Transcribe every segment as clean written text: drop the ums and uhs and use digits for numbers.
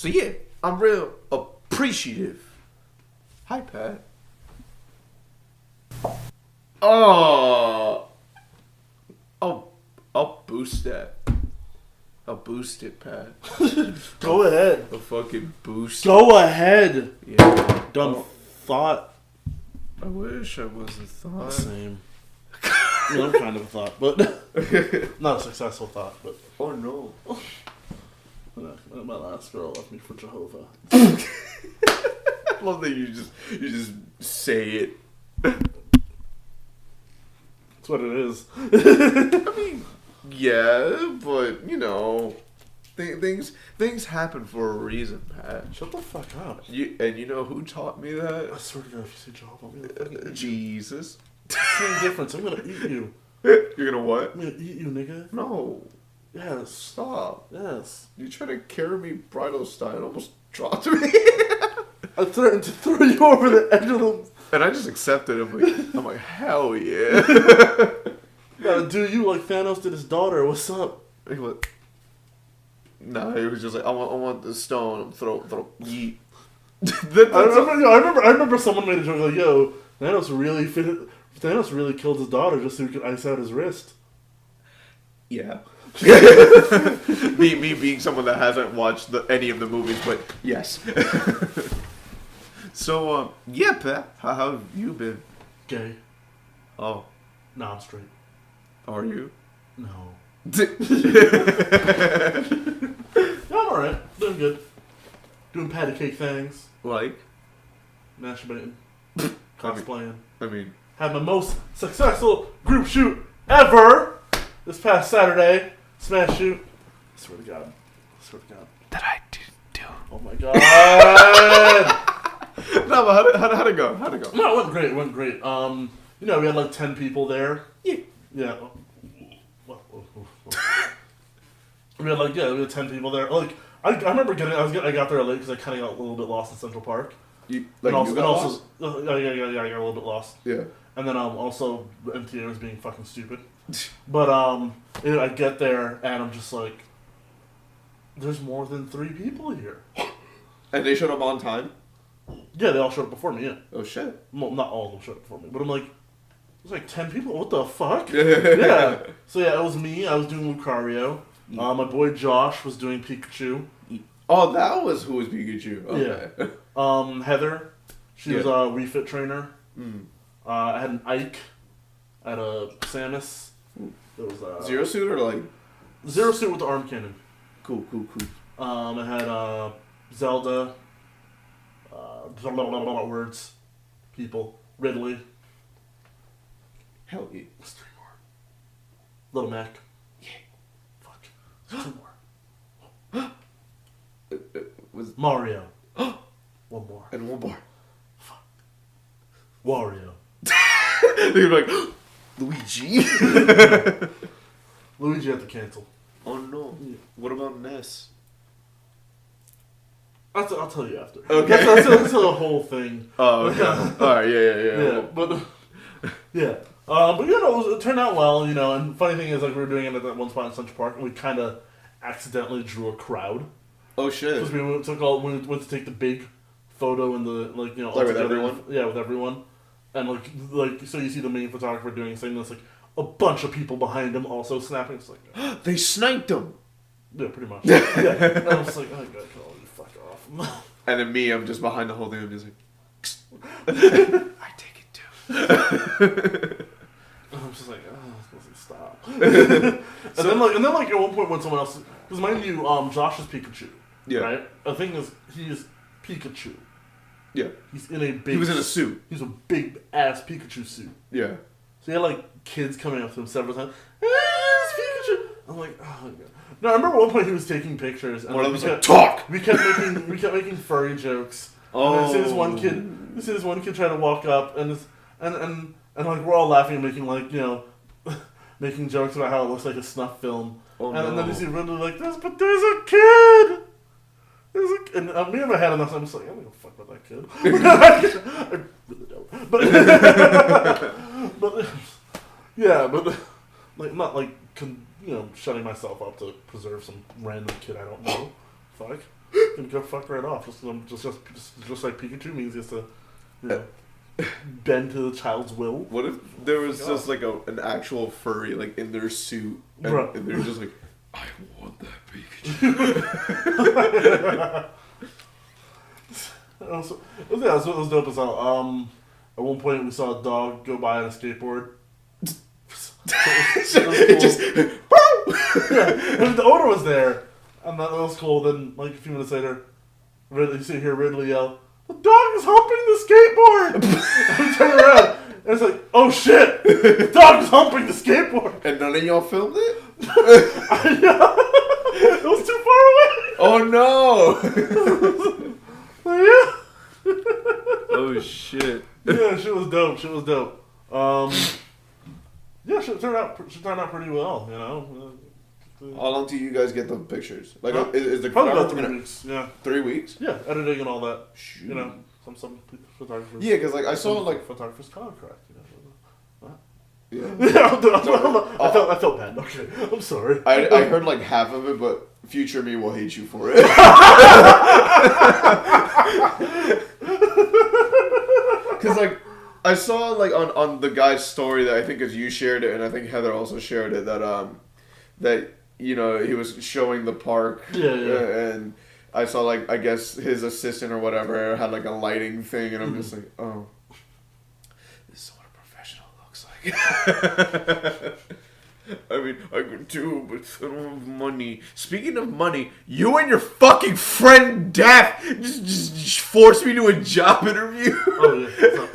So yeah, I'm real appreciative. Hi, Pat. Oh, I'll boost that. I'll boost it, Pat. Go ahead. I'll fucking boost. Go ahead. Yeah. Dumb thought. I wish I wasn't thought. Same. I mean, I'm kind of a thought, but not a successful thought. But oh no. My last girl left me for Jehovah. I love that you just say it. That's what it is. I mean, yeah, but you know, things happen for a reason, Pat. Shut the fuck up. You know who taught me that? I swear to God, if you say Jehovah, I'm gonna fucking Jesus. same difference. I'm gonna eat you. You're gonna what? I'm gonna eat you, nigga. No. Yes. Stop. Yes. You try to carry me bridal style, almost dropped me. I threatened to throw you over the edge of the... And I just accepted it. I'm like, hell yeah. Gotta do you like Thanos did his daughter. What's up? He went, nah, he was just like, I want the stone. Throw, yeet. I remember someone made a joke like, yo, Thanos really killed his daughter just so he could ice out his wrist. Yeah. me being someone that hasn't watched any of the movies, but yes. So, yeah, Pat, how have you been? Gay. Oh. No, I'm straight. Are you? No. Yeah, I'm alright. Doing good. Doing patty cake things. Like? Masturbating. Cosplaying. I mean. Had my most successful group shoot ever this past Saturday. Smash shoot. I swear to God. That I do. Oh my God. No, but how'd it go? No, it went great. You know, we had like 10 people there. Yeah. Yeah. We had 10 people there. Like, I remember I got there late because I kind of got a little bit lost in Central Park. I got lost? Yeah, I got a little bit lost. Yeah. And then also the MTA was being fucking stupid. But I get there and I'm just like, there's more than 3 people here. And they showed up on time? Yeah, they all showed up before me. Yeah. Oh shit. Well, not all of them showed up before me, but I'm like, there's like 10 people. What the fuck? Yeah. So yeah, it was me. I was doing Lucario. My boy Josh was doing Pikachu. Oh, that was who was Pikachu. Okay. Yeah. Heather, she was a refit trainer. Mm. I had an Ike. I had a Samus. There was Zero Suit or like? Zero Suit with the arm cannon. Cool. I had Zelda. Words. People. Ridley. Hell yeah. There's 3 more. Little Mac. Yeah. Fuck. There's 2 more. Was Mario. 1 more. And 1 more. Fuck. Wario. They're like, Luigi. Luigi had to cancel. Oh no. Yeah. What about Ness? I'll tell you after. Okay. That's the whole thing. Oh, okay. Alright, yeah. Yeah, but yeah. But you know, it turned out well, you know, and funny thing is, like, we were doing it at that one spot in Central Park, and we kind of accidentally drew a crowd. Oh shit. Because we went to take the big photo and the, like, you know, like with everyone? Yeah, with everyone. And like so you see the main photographer doing something, there's like a bunch of people behind him also snapping. It's like they sniped him. Yeah, pretty much. Yeah. And I was like, oh god, you fuck off. And then me, I'm just behind the whole thing. I'm just like, I take it too. And I'm just like, stop. And then like at one point when someone else, because mind you, Josh is Pikachu. Yeah. Right. The thing is, he is Pikachu. Yeah. He's in a big. He was in a suit. He's a big ass Pikachu suit. Yeah. So he had like kids coming up to him several times. Hey, it's Pikachu. I'm like, oh my god. No, I remember one point he was taking pictures. And one of them was like, talk. We kept making furry jokes. Oh. And I see this one kid try to walk up, and like we're all laughing and making like, you know, making jokes about how it looks like a snuff film. Oh, and then you see Ridley like this, but there's a kid. And me and my head on this, I'm just like, I don't give a fuck about that kid. I really don't. But yeah, but like not like you know, shutting myself up to preserve some random kid I don't know. Fuck. and go fuck right off. Just like Pikachu means he has to, bend to the child's will. What if there was just like an actual furry like in their suit, and they're just like, I want that Pikachu. Also, it was dope as hell. At one point we saw a dog go by on a skateboard. It just and the owner was there, and that was cool. Then, like a few minutes later, you see here Ridley yell, "The dog is humping the skateboard!" And we turn around, and it's like, "Oh shit! The dog is humping the skateboard!" And none of y'all filmed it? I know. It was too far away. Oh no! Yeah. Oh shit! Yeah, shit was dope. Yeah, she turned out pretty well. How long till you guys get the pictures? Like, is the probably about 3 weeks? Yeah, 3 weeks? Yeah, editing and all that. Shoot. Some photographers. Yeah, because like I saw like photographers color correct. Yeah. I felt bad. Okay, I'm sorry. I heard like half of it, but future me will hate you for it. Because like I saw like on the guy's story that I think is you shared it, and I think Heather also shared it, that he was showing the park. Yeah. And I saw like I guess his assistant or whatever had like a lighting thing, and I'm just like, oh, this is what a professional looks like. I mean, I could too, but I don't have money. Speaking of money, you and your fucking friend Daff just forced me to a job interview. Oh yeah.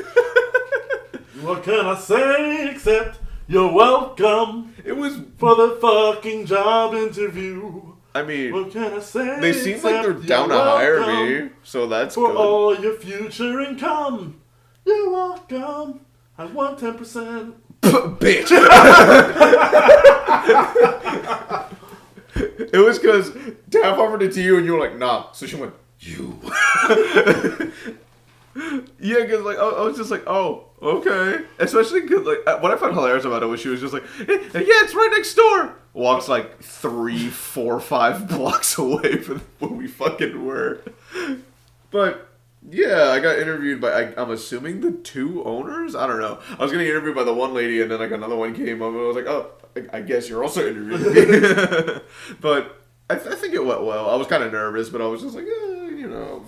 What can I say except you're welcome? It was for the fucking job interview. I mean, what can I say? They seem like they're down to hire me, so that's for good. all your future income. You're welcome. I want 10%. Bitch. It was because Daff offered it to you, and you were like, nah. So she went, you. Yeah, because like I was just like, oh, okay. Especially because like what I found hilarious about it was she was just like, yeah, it's right next door. Walks like 3, 4, 5 blocks away from where we fucking were. But yeah, I got interviewed by I'm assuming the 2 owners. I don't know. I was getting interviewed by the one lady, and then like another one came up, and I was like, oh, I guess you're also interviewing me. But I think it went well. I was kind of nervous, but I was just like,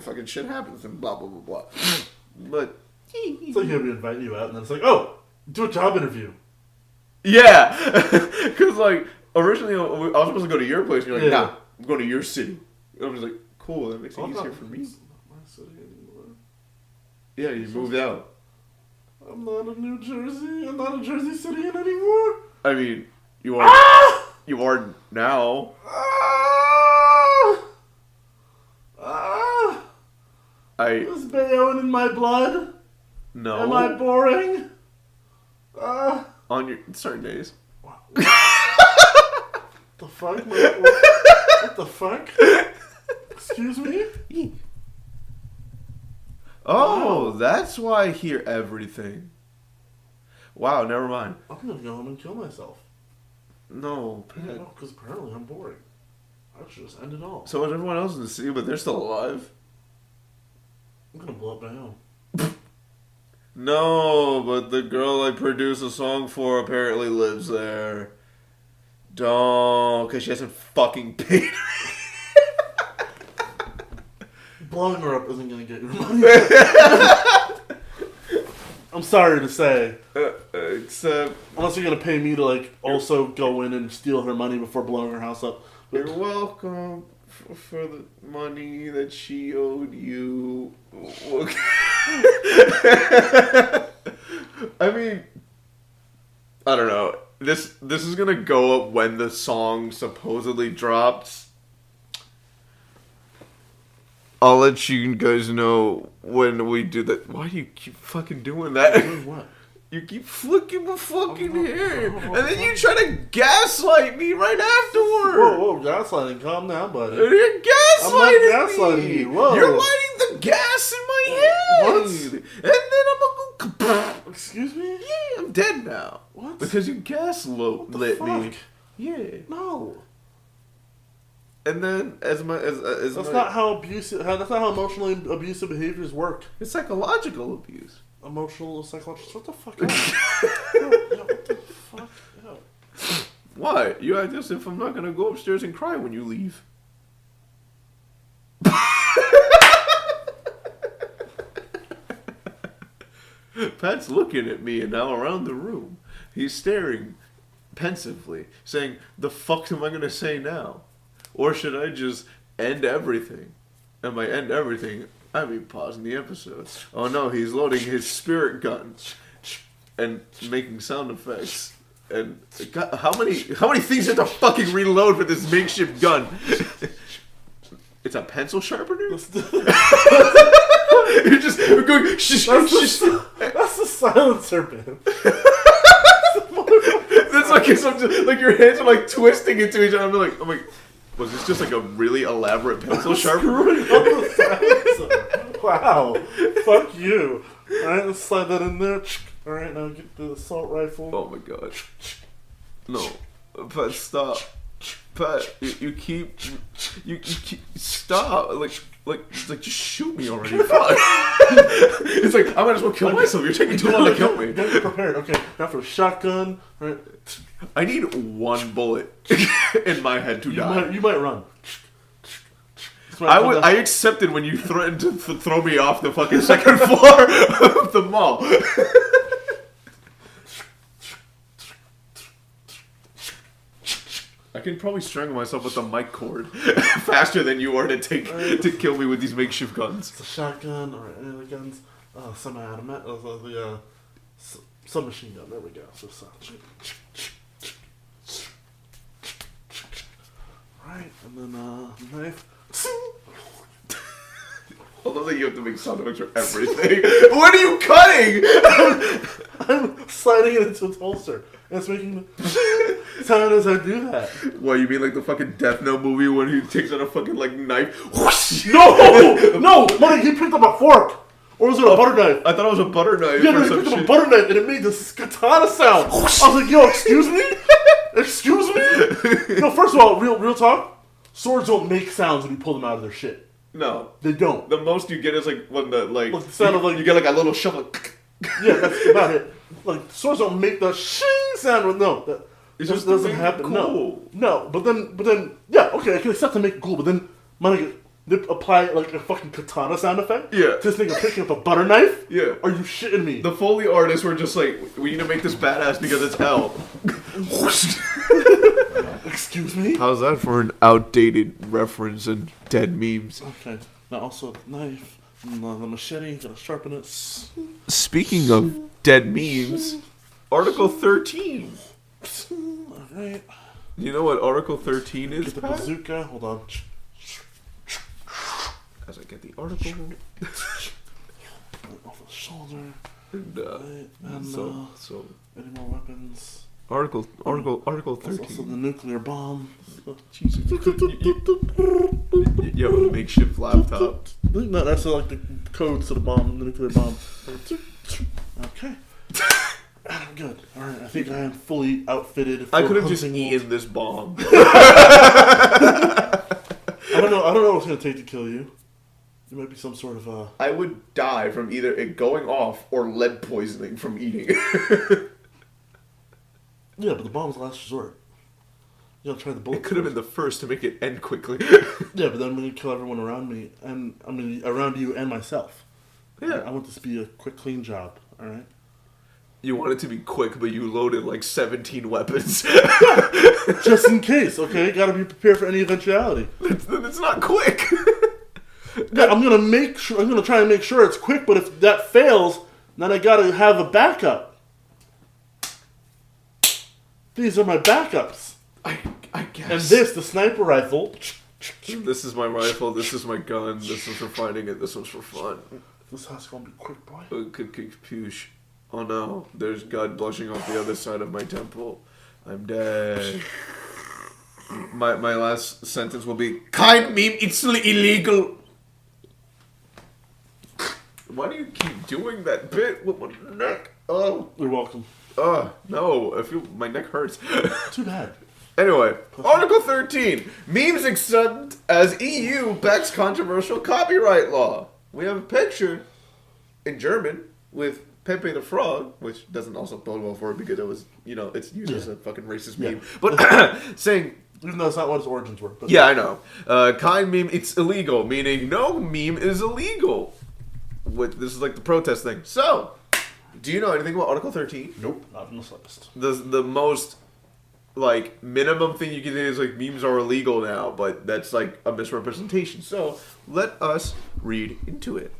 fucking shit happens and blah, blah, blah, blah. But it's like he'll be inviting you out, and then it's like, oh, do a job interview. Yeah. Because, like, originally I was supposed to go to your place, and you're like, nah, I'm going to your city. And I was like, cool, that makes it easier for me. It's not my city anymore. Yeah, you moved out. I'm not a New Jersey. I'm not a Jersey Cityan anymore. I mean, you are. You are now. Is Bayonne in my blood? No. Am I boring? On your certain days. Wow. The fuck? What the fuck? Excuse me? Oh, that's why I hear everything. Wow, never mind. I'm gonna go home and kill myself. No, Pat. No, because apparently I'm boring. I should just end it all. So is everyone else in the city, but they're still alive? I'm gonna blow up my home. No, but the girl I produced a song for apparently lives there. Don't, because she hasn't fucking paid. Blowing her up isn't gonna get your money. I'm sorry to say. Except... Unless you're gonna pay me to, like, also go in and steal her money before blowing her house up. You're welcome for the money that she owed you. Okay. I mean, I don't know. This is gonna go up when the song supposedly drops. I'll let you guys know when we do that. Why do you keep fucking doing that? Doing what? You keep flicking my fucking hair. And then you try to gaslight me right afterward. Whoa, gaslighting. Calm down, buddy. You're gaslighting I'm not gaslighting me. you. Whoa. You're lighting the gas in my head. What? And then I'm gonna go... Excuse me? Yeah, I'm dead now. What? Because you gaslit me. Fuck? Yeah. No. And then that's not how abusive. That's not how emotionally abusive behaviors work. It's psychological abuse. Emotional, psychological. What the fuck? What the fuck? Yo. Why? You act as if I'm not gonna go upstairs and cry when you leave. Pat's looking at me, and now around the room, he's staring pensively, saying, "The fuck am I gonna say now? Or should I just end everything?" And by end everything, I mean pausing the episode. Oh no, he's loading his spirit gun and making sound effects. And God, how many things you have to fucking reload for this makeshift gun? It's a pencil sharpener? You're just going. That's the silencer, man. That's like like your hands are like twisting into each other. I'm like, was this just like a really elaborate pencil sharpener? Wow. Fuck you. Alright, let's slide that in there. Alright, now get the assault rifle. Oh my god. No. Pat, stop. Pat, you keep stop. Like just shoot me already. Fuck. It's like, I might as well kill myself. You're taking too long to kill me. Get prepared. Okay, now for a shotgun. Right. I need one bullet in my head to die. You might run. I accepted when you threatened to throw me off the fucking second floor of the mall. I can probably strangle myself with the mic cord faster than you are to kill me with these makeshift guns. It's a shotgun or any other guns. Semi-automatic. The submachine gun. There we go. So, right, and then knife. I love that you have to make sound effects for everything. What are you cutting? I'm sliding it into its holster. And it's making the sound as I do that. What, you mean like the fucking Death Note movie when he takes out a fucking like knife? No! Money, he picked up a fork. Or was it a butter knife? I thought it was a butter knife. Yeah, he picked up a butter knife and it made this katana sound. I was like, yo, excuse me? Excuse me? No, first of all, real talk. Swords don't make sounds when you pull them out of their shit. No. They don't. The most you get is like when the the sound of like you get like a little shovel. Yeah, that's about it. Like swords don't make the shing sound with It just doesn't happen. Cool. No. But then yeah, okay, I can accept to make it cool, but then they apply like a fucking katana sound effect. Yeah. To this nigga picking up a butter knife. Yeah. Are you shitting me? The Foley artists were just like, we need to make this badass because it's hell. Excuse me? How's that for an outdated reference and dead memes? Okay. Now also the knife. And the machete, gotta sharpen it. Speaking of dead memes, Article 13. Alright. You know what Article 13 is, Get the Pat? bazooka, hold on. As I get the article. Off the shoulder. And, so any more weapons? Article 13. Also the nuclear bomb. Jesus. You have a makeshift laptop. No, that's like the codes to the bomb, the nuclear bomb. Okay. I'm good. Alright, I think I am fully outfitted for I could have just eaten this bomb. I don't know what it's gonna take to kill you. There might be some sort of I would die from either it going off or lead poisoning from eating it. Yeah, but the bomb's the last resort. You gotta try the bullet. It could have been the first to make it end quickly. Yeah, but then I'm gonna kill everyone around me, and I mean around you and myself. Yeah. I want this to be a quick, clean job. All right. You want it to be quick, but you loaded like 17 weapons. Just in case, okay? Gotta be prepared for any eventuality. It's not quick. Yeah, I'm gonna try and make sure it's quick, but if that fails, then I gotta have a backup. These are my backups. I guess. And this, the sniper rifle. This is my rifle, this is my gun, this is for fighting it, this one's for fun. This house gonna be quick, boy. Poosh. Oh no, there's God blushing off the other side of my temple. I'm dead. My last sentence will be, Kein meme, it's illegal. Why do you keep doing that bit with my neck? Oh. You're welcome. No, I feel my neck hurts. Too bad. Anyway, Article 13. Memes exempt as EU backs controversial copyright law. We have a picture in German with Pepe the Frog, which doesn't also bode well for it because it was, it's used as a fucking racist meme. But saying... Even though it's not what its origins were. But yeah, I know. Kind meme, it's illegal, meaning no meme is illegal. This is like the protest thing. So, do you know anything about Article 13? Nope, not in the slightest. The most... like, minimum thing you can say is, like, memes are illegal now, but that's, like, a misrepresentation. So, let us read into it.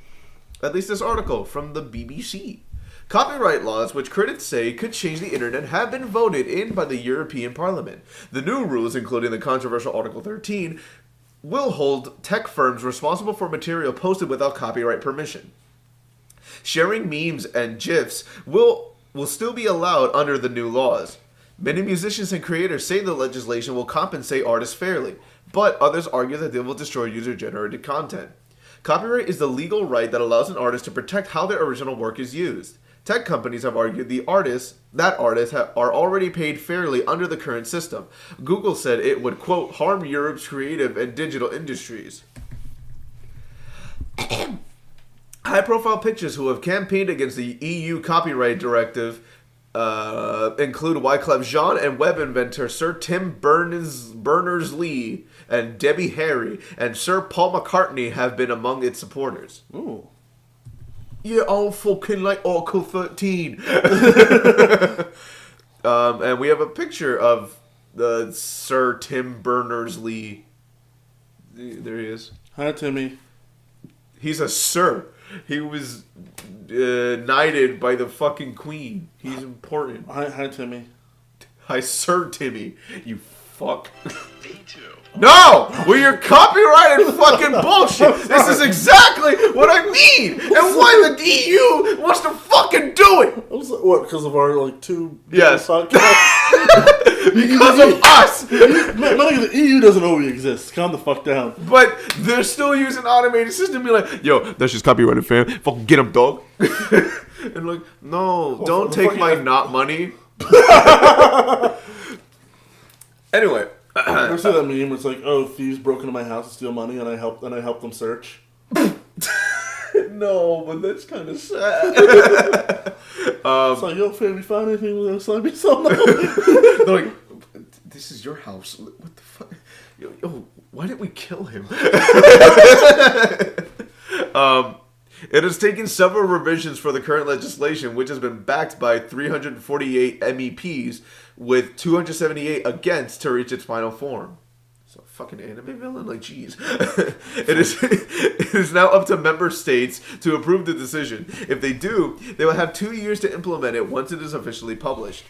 At least this article from the BBC. Copyright laws, which critics say could change the internet, have been voted in by the European Parliament. The new rules, including the controversial Article 13, will hold tech firms responsible for material posted without copyright permission. Sharing memes and GIFs will still be allowed under the new laws. Many musicians and creators say the legislation will compensate artists fairly, but others argue that they will destroy user-generated content. Copyright is the legal right that allows an artist to protect how their original work is used. Tech companies have argued that artists are already paid fairly under the current system. Google said it would, quote, harm Europe's creative and digital industries. High-profile pictures who have campaigned against the EU copyright directive include Wyclef Jean and web inventor Sir Tim Berners-Lee and Debbie Harry, and Sir Paul McCartney have been among its supporters. Ooh. Yeah, all fucking like Article 13. And we have a picture of the Sir Tim Berners-Lee. There he is. Hi, Timmy. He's a sir. He was knighted by the fucking queen. He's important. Hi, Timmy. Hi, Sir Timmy. You fuck. No! Well, you're copyrighted fucking bullshit. This is exactly what I mean. And why the EU wants to fucking do it. I was like, what? Because of our two. Yes. Podcasts? Because of us. The EU doesn't know we exist. Calm the fuck down. But they're still using automated system. Be like, yo, that's just copyrighted, fam. Fucking get him, dog. And like, no, don't take my not money. Anyway. You ever see that meme where it's like, oh, thieves broke into my house to steal money, and I helped them search? No, but that's kind of sad. It's like, yo, fam, you find anything with us? Let me something. They're like, this is your house. What the fuck? Yo, why didn't we kill him? It has taken several revisions for the current legislation, which has been backed by 348 MEPs, with 278 against to reach its final form. So fucking anime villain, like jeez. It is now up to member states to approve the decision. If they do, they will have 2 years to implement it once it is officially published.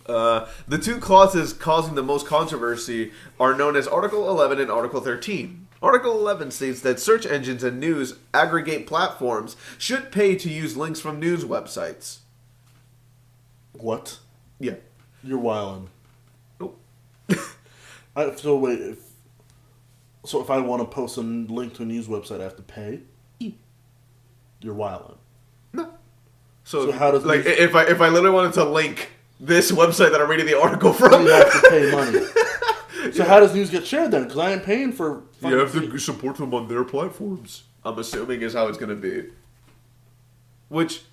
The two clauses causing the most controversy are known as Article 11 and Article 13. Article 11 states that search engines and news aggregate platforms should pay to use links from news websites. What? Yeah. You're wildin'. Nope. So wait, if I want to post a link to a news website, I have to pay? You're wildin'. No. So how does like if I literally wanted to link this website that I'm reading the article from, you have to pay money. So how does news get shared then? Because I ain't paying for. You have to support them on their platforms. I'm assuming is how it's gonna be. Which,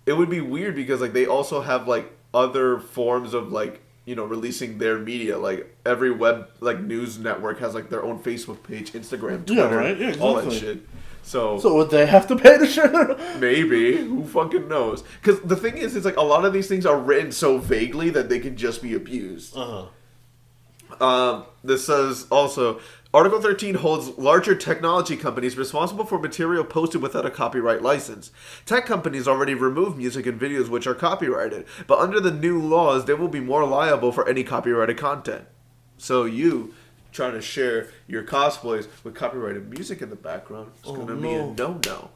it would be weird because like they also have like other forms of like releasing their media. Like every web like news network has like their own Facebook page, Instagram, Twitter, right? Yeah, exactly. all that shit. So would they have to pay to share? Maybe. Who fucking knows? Because the thing is, it's like a lot of these things are written so vaguely that they can just be abused. This says also, Article 13 holds larger technology companies responsible for material posted without a copyright license. Tech companies already remove music and videos which are copyrighted, but under the new laws, they will be more liable for any copyrighted content. So you trying to share your cosplays with copyrighted music in the background, it's going to be a no-no.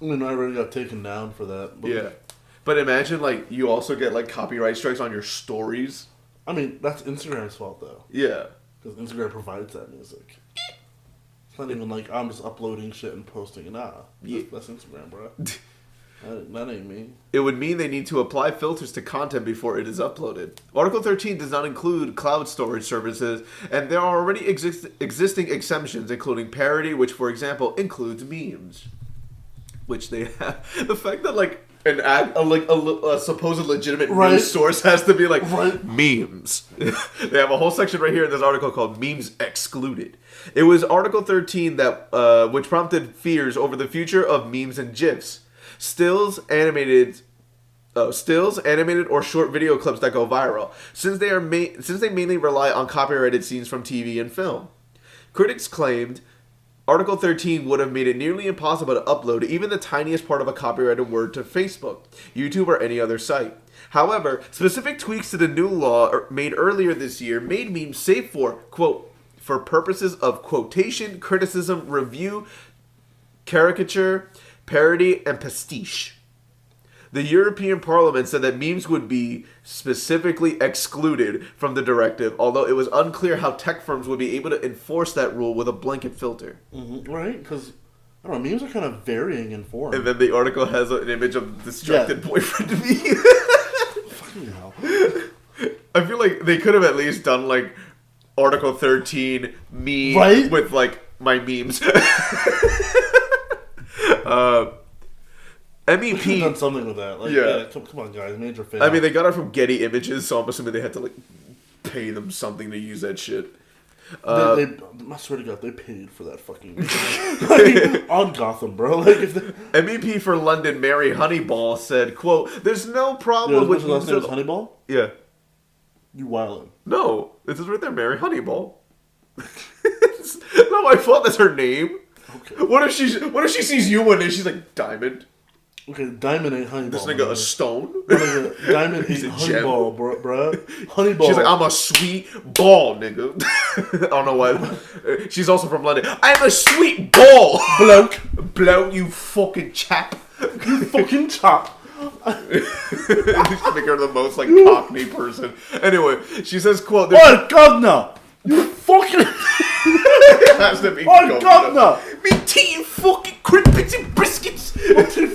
I mean, I already got taken down for that. But yeah. But imagine, like, you also get, like, copyright strikes on your stories. I mean, that's Instagram's fault, though. Yeah. Because Instagram provides that music. It's not even like I'm just uploading shit and posting it. Nah. Yeah. That's Instagram, bro. That ain't me. It would mean they need to apply filters to content before it is uploaded. Article 13 does not include cloud storage services, and there are already existing exemptions, including parody, which, for example, includes memes. Which they have. The fact that, like, a supposed legitimate news source has to be like, memes. They have a whole section right here in this article called Memes Excluded. It was Article 13 that which prompted fears over the future of memes and GIFs. Stills, animated or short video clips that go viral, since they mainly rely on copyrighted scenes from TV and film. Critics claimed Article 13 would have made it nearly impossible to upload even the tiniest part of a copyrighted word to Facebook, YouTube, or any other site. However, specific tweaks to the new law made earlier this year made memes safe for, quote, for purposes of quotation, criticism, review, caricature, parody, and pastiche. The European Parliament said that memes would be specifically excluded from the directive, although it was unclear how tech firms would be able to enforce that rule with a blanket filter. Mm-hmm. Right? Because, I don't know, memes are kind of varying in form. And then the article has an image of the distracted boyfriend to me. Fucking hell. I feel like they could have at least done, like, Article 13 me with, like, my memes. MEP done something with that. Like, yeah, come on, guys, major fail. I mean, they got it from Getty Images, so I'm assuming they had to like pay them something to use that shit. I swear to God, they paid for that fucking like, on Gotham, bro. Like, if MEP for London, Mary Honeyball said, "quote There's no problem with last name is Honeyball. Yeah, you wildin'. No, this is right there, Mary Honeyball. It's not my fault. That's her name. Okay. What if she sees you one day? She's like Diamond. Okay, Diamond ain't Honeyball. This nigga a stone? Diamond ain't Honeyball, bro. Honeyball. She's like, I'm a sweet ball, nigga. I don't know why. She's also from London. I'm a sweet ball. Bloke, you fucking chap. You fucking chap. Just make her the most, like, cockney person. Anyway, she says, quote... Oh, governor! You fucking... It has to be governor! Me tea and fucking crimpets and biscuits!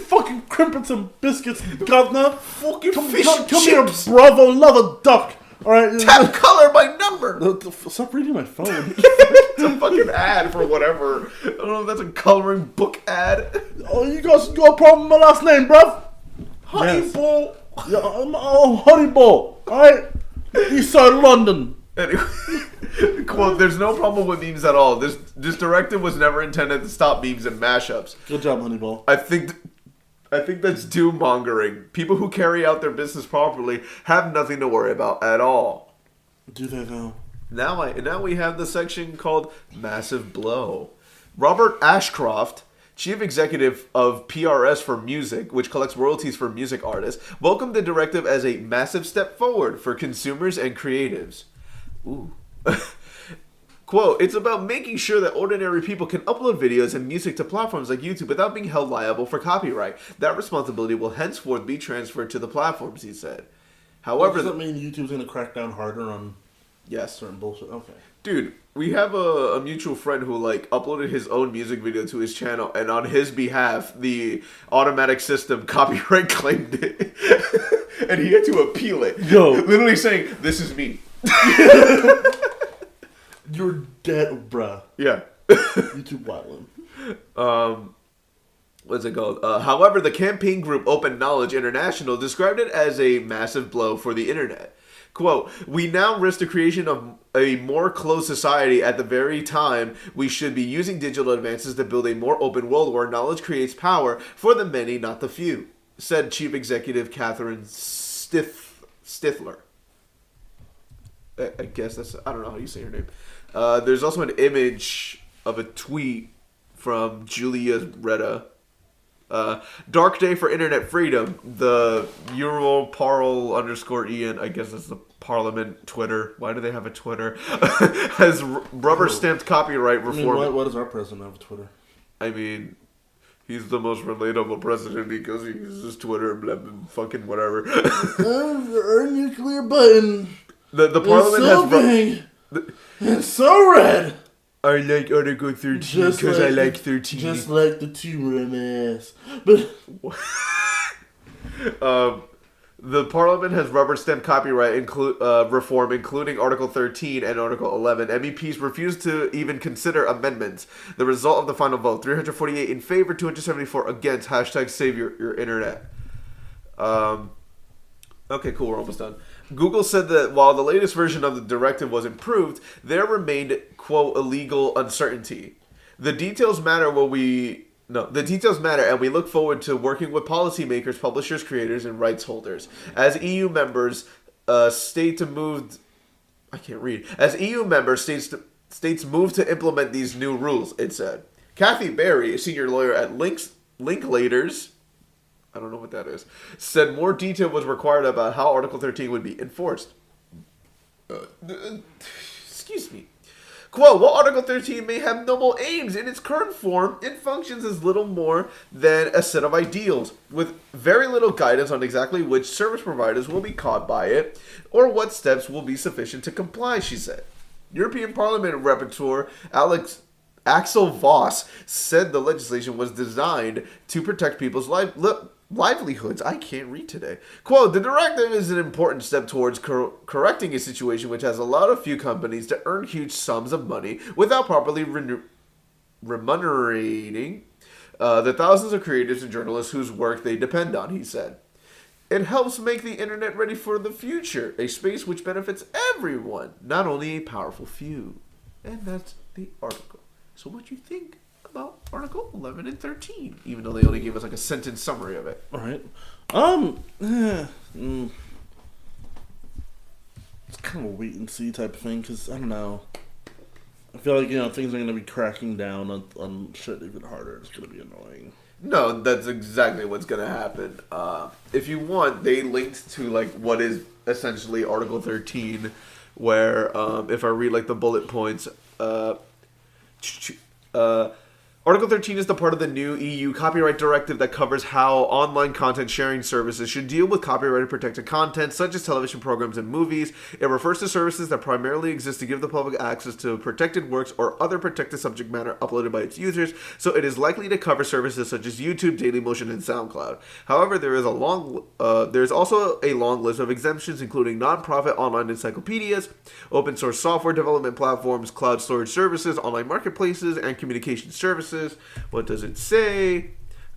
Fucking crimpets and biscuits, governor! Fucking come chips. here, bravo, love a duck! Alright? Tap color by number! Stop reading my phone. It's a fucking ad for whatever. I don't know if that's a coloring book ad. Oh, you guys got a problem with my last name, bruv? Honeyball. Yeah, Honeyball. Alright? East side of London. Anyway, quote, there's no problem with memes at all. This directive was never intended to stop memes and mashups. Good job, Honeyball. I think that's doom mongering. People who carry out their business properly have nothing to worry about at all. Do they though? Now we have the section called Massive Blow. Robert Ashcroft, chief executive of PRS for Music, which collects royalties for music artists, welcomed the directive as a massive step forward for consumers and creatives. Ooh. Quote, it's about making sure that ordinary people can upload videos and music to platforms like YouTube without being held liable for copyright. That responsibility will henceforth be transferred to the platforms, he said. However... Does that mean YouTube's going to crack down harder on certain bullshit? Okay. Dude, we have a mutual friend who, like, uploaded his own music video to his channel, and on his behalf, the automatic system copyright claimed it. And he had to appeal it. Yo. Literally saying, this is me. You're dead, bruh. Yeah. YouTube wildin'. What's it called? However, the campaign group Open Knowledge International described it as a massive blow for the internet. Quote, we now risk the creation of a more closed society at the very time we should be using digital advances to build a more open world where knowledge creates power for the many, not the few, said Chief Executive Catherine Stithler. I guess that's... I don't know how you say her name. There's also an image of a tweet from Julia Reda. Dark day for internet freedom. The Europarl_Ian, I guess that's the Parliament Twitter. Why do they have a Twitter? Has rubber stamped copyright reform. I mean, why does our president have a Twitter? I mean, he's the most relatable president because he uses Twitter, blah, blah, fucking whatever. Our nuclear button. The Parliament so big. It's so red. I like Article 13 because I like 13. Just like the tumor in my ass. But The Parliament has rubber-stamped copyright reform, including Article 13 and Article 11. MEPs refused to even consider amendments. The result of the final vote: 348 in favor, 274 against. # save your internet. Okay, cool. We're almost done. Google said that while the latest version of the directive was improved, there remained, quote, illegal uncertainty. The details matter, and we look forward to working with policymakers, publishers, creators, and rights holders. As EU members, states move to implement these new rules, it said. Kathy Berry, a senior lawyer at Linklaters, I don't know what that is, said more detail was required about how Article 13 would be enforced. Excuse me. Quote, while Article 13 may have noble aims in its current form, it functions as little more than a set of ideals, with very little guidance on exactly which service providers will be caught by it, or what steps will be sufficient to comply, she said. European Parliament rapporteur Axel Voss said the legislation was designed to protect people's livelihoods. I can't read today. Quote, the directive is an important step towards correcting a situation which has allowed a few companies to earn huge sums of money without properly remunerating the thousands of creators and journalists whose work they depend on, he said. It helps make the internet ready for the future, a space which benefits everyone, not only a powerful few. And that's the article. So what do you think about Article 11 and 13, even though they only gave us like a sentence summary of it? All right. It's kind of a wait and see type of thing, because I don't know. I feel like, things are going to be cracking down on shit even harder. It's going to be annoying. No, that's exactly what's going to happen. If you want, they linked to like what is essentially Article 13, where if I read like the bullet points, Article 13 is the part of the new EU copyright directive that covers how online content sharing services should deal with copyrighted protected content, such as television programs and movies. It refers to services that primarily exist to give the public access to protected works or other protected subject matter uploaded by its users, so it is likely to cover services such as YouTube, Dailymotion, and SoundCloud. However, there is also a long list of exemptions, including non-profit online encyclopedias, open source software development platforms, cloud storage services, online marketplaces, and communication services. What does it say?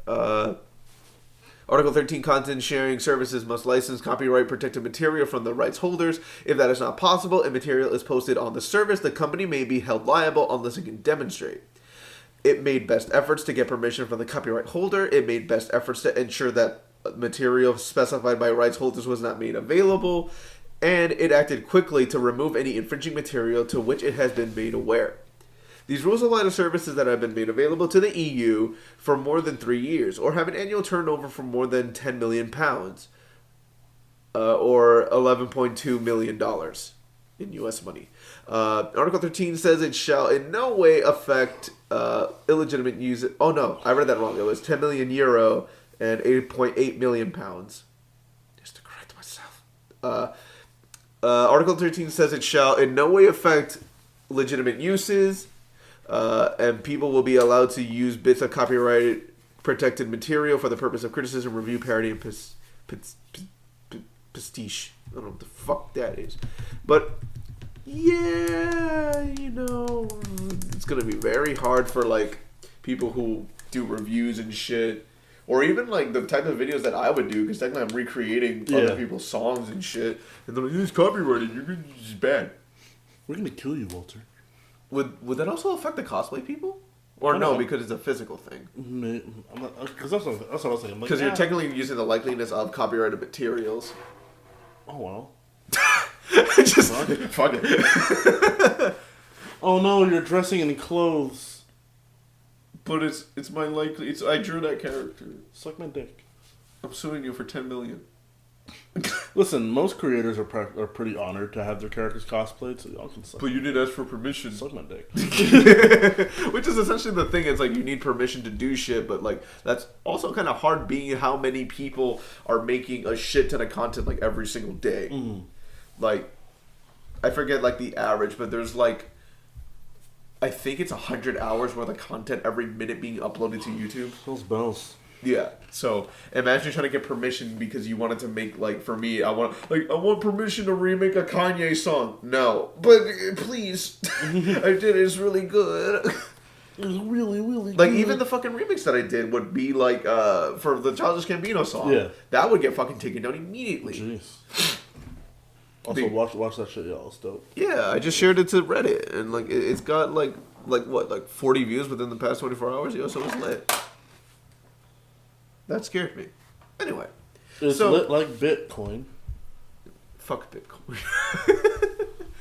Article 13 content sharing services must license copyright protected material from the rights holders. If that is not possible and material is posted on the service, the company may be held liable unless it can demonstrate. It made best efforts to get permission from the copyright holder. It made best efforts to ensure that material specified by rights holders was not made available. And it acted quickly to remove any infringing material to which it has been made aware. These rules apply to services that have been made available to the EU for more than 3 years, or have an annual turnover for more than £10 million, or $11.2 million in US money. Article 13 says it shall in no way affect illegitimate use. Oh no, I read that wrong. It was €10 million and £8.8 million. Just to correct myself. Article 13 says it shall in no way affect legitimate uses. And people will be allowed to use bits of copyright protected material for the purpose of criticism, review, parody, and pastiche. I don't know what the fuck that is. But, yeah, it's going to be very hard for, like, people who do reviews and shit. Or even, like, the type of videos that I would do, because technically I'm recreating other people's songs and shit. And they're like, it's copyrighted, it's bad. We're going to kill you, Walter. Would that also affect the cosplay people? Or no, because it's a physical thing? Because that's what I was saying. Because you're technically using the likeliness of copyrighted materials. Oh, well. Just fuck it. Oh, no, you're dressing in clothes. But it's my likely... I drew that character. Suck my dick. I'm suing you for $10 million. Listen, most creators are pretty honored to have their characters cosplayed, so y'all can suck. But you didn't ask for permission. Suck my dick. Which is essentially the thing. It's like you need permission to do shit, but like that's also kind of hard being how many people are making a shit ton of content like every single day. Mm. Like, I forget like the average, but there's like, I think it's 100 hours worth of content every minute being uploaded to YouTube. Those bells. Yeah. So imagine trying to get permission because you wanted to make for me. I want permission to remake a Kanye song. No, but please, I did it. It's really good. It was really, really good. Even the fucking remix that I did would be for the Childish Gambino song. Yeah. That would get fucking taken down immediately. Jeez. Also, watch that shit, y'all. It's dope. Yeah, I just shared it to Reddit, and it's got 40 views within the past 24 hours. Yo, so it's lit. That scared me. Anyway, it's lit like Bitcoin. Fuck Bitcoin.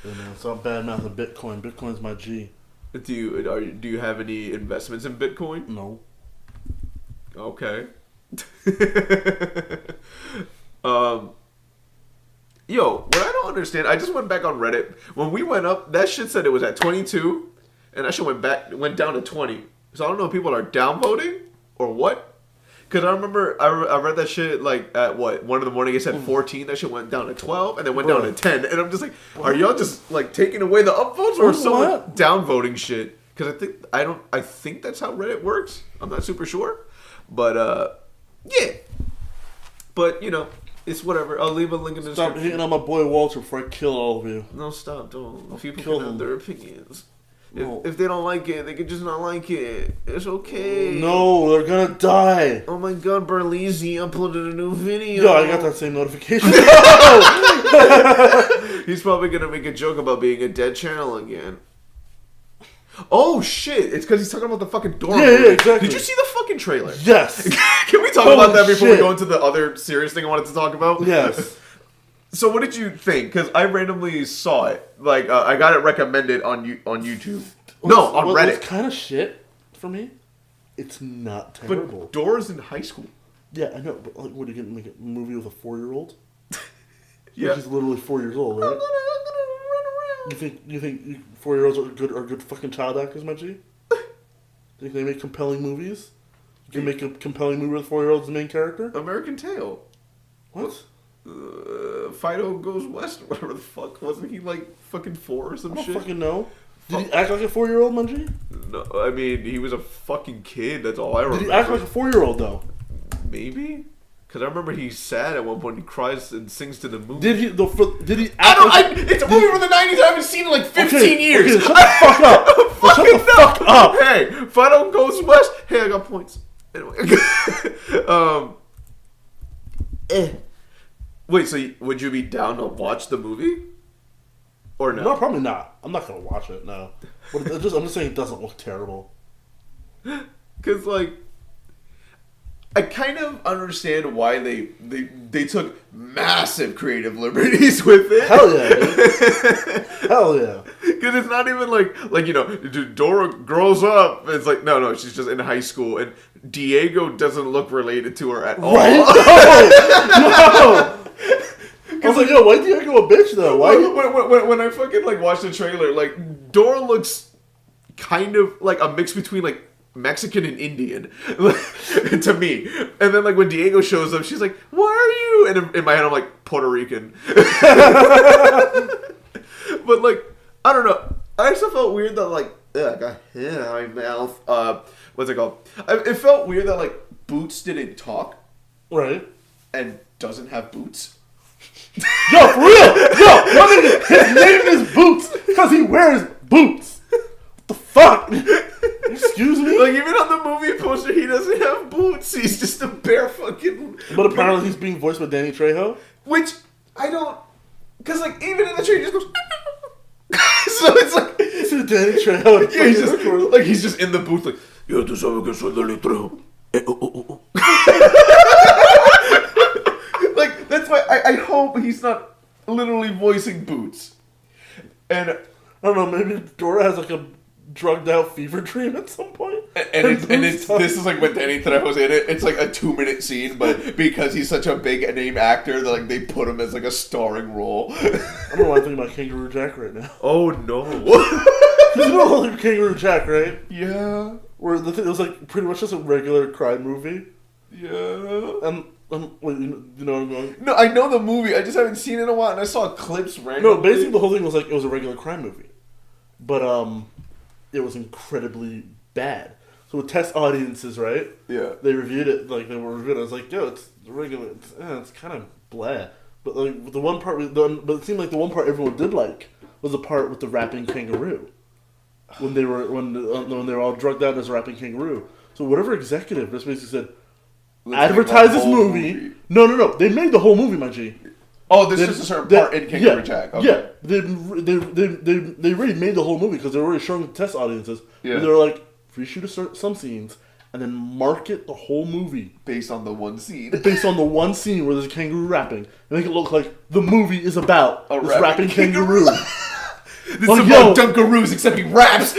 It's not bad mouthing Bitcoin. Bitcoin's my G. Do you have any investments in Bitcoin? No. Okay. Yo, what I don't understand, I just went back on Reddit. When we went up, that shit said it was at 22, and that shit went down to 20. So I don't know if people are downvoting or what. Because I remember I read that shit at 1 in the morning. It said 14. That shit went down to 12, and then went down to 10. And I'm just like, are y'all just taking away the upvotes, or someone downvoting shit? Because I think that's how Reddit works. I'm not super sure, but yeah. But it's whatever. I'll leave a link in the description. Stop hitting on my boy Walter before I kill all of you. No, stop! Don't. People can have their opinions. If they don't like it, they can just not like it. It's okay. No, they're gonna die. Oh my god, Berlizzi uploaded a new video. Yo, I got that same notification. He's probably gonna make a joke about being a dead channel again. Oh shit, it's because he's talking about the fucking Dora movie. Yeah, exactly. Did you see the fucking trailer? Yes. Can we talk about that before we go into the other serious thing I wanted to talk about? Yes. So what did you think? Because I randomly saw it. I got it recommended on YouTube. On Reddit. It's kind of shit for me. It's not terrible. But Dora's in high school. Yeah, I know. But what are you going to make a movie with a 4-year-old? Yeah. She's literally 4 years old, right? I'm gonna run around. You think 4-year-olds are good fucking child actors, my G? Think they make compelling movies? You can make a compelling movie with 4-year-olds as the main character? American Tail. What? Fido Goes West, or whatever the fuck. Wasn't he fucking 4 or some I don't shit? fucking know. Did he act like a 4-year-old, Mungie? No, I mean, he was a fucking kid. That's all I remember. Did he act like a 4-year-old, though? Maybe? Because I remember he's sad at one point. He cries and sings to the moon. Did he act It's a movie from the 90s I haven't seen in 15 years. Okay, shut the fuck up. Shut the fuck up. Hey, Fido Goes West. Hey, I got points. Anyway. Wait, so would you be down to watch the movie? Or no? No, probably not. I'm not gonna watch it. No, but I'm just saying it doesn't look terrible. Because I kind of understand why they took massive creative liberties with it. Hell yeah, dude. Hell yeah. Because it's not even Dora grows up. It's no, she's just in high school, and Diego doesn't look related to her at all. Right? No. I was yo, why Diego a bitch though? Why? When I fucking watched the trailer, Dora looks kind of like a mix between Mexican and Indian to me. And then when Diego shows up, she's like, "Why are you?" And in my head, I'm like, Puerto Rican. But I don't know. I also felt weird that I got hair in my mouth. What's it called? It felt weird that Boots didn't talk. Right. And doesn't have boots. Yo, for real! Yo, his name is Boots because he wears boots. What the fuck? Excuse me? Even on the movie poster, he doesn't have boots. He's just a bare fucking... But apparently he's being voiced by Danny Trejo. Which, I don't... Because, even in the trailer, he just goes... So it's This is Danny Trejo. Yeah, he's just in the booth Yo, tú sabes que soy Danny Trejo. That's why I hope he's not literally voicing Boots. And I don't know, maybe Dora has a drugged out fever dream at some point. This is when Danny Trejo's in it. It's a 2-minute scene, but because he's such a big name actor, they put him as a starring role. I don't know why I'm thinking about Kangaroo Jack right now. Oh no. You know Kangaroo Jack, right? Yeah. Where it was pretty much just a regular crime movie. Yeah. And wait, you know what I'm going? No, I know the movie. I just haven't seen it in a while, and I saw clips randomly. No, basically the whole thing was it was a regular crime movie, but it was incredibly bad. So with test audiences, right? Yeah. They reviewed it, like, they were reviewed. I was like, yo, it's regular. It's kind of blah. But like the one part, but it seemed like the one part everyone did like was the part with the rapping kangaroo. When they were all drugged out as a rapping kangaroo. So whatever executive just basically said, advertise this movie. No. They made the whole movie, my G. Oh, this is a certain part in Kangaroo Jack. Okay. Yeah, they already made the whole movie because they were already showing test audiences. Yeah. They were like, reshoot some scenes and then market the whole movie based on the one scene. Based on the one scene where there's a kangaroo rapping, and make it look like the movie is about this rapping kangaroo. This is about Dunkaroos, except he raps.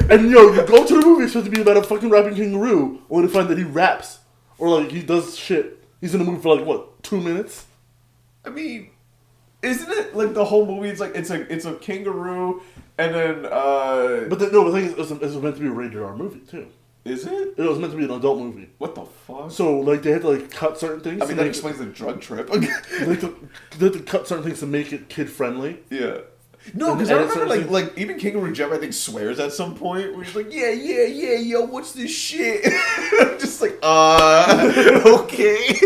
And you go to the movie, it's supposed to be about a fucking rapping kangaroo, only to find that he raps. Or like he does shit. He's in the movie for like what, 2 minutes? I mean, isn't it like the whole movie? It's like it's a kangaroo, and then But the thing is, it was meant to be a rated R movie too. Is it? It was meant to be an adult movie. What the fuck? So like they had to like cut certain things. I mean, that explains the drug trip. they had to cut certain things to make it kid friendly. Yeah. No, because I remember like even Kangaroo Jeff I think swears at some point where he's like, yeah, yo, what's this shit? I'm just like, okay.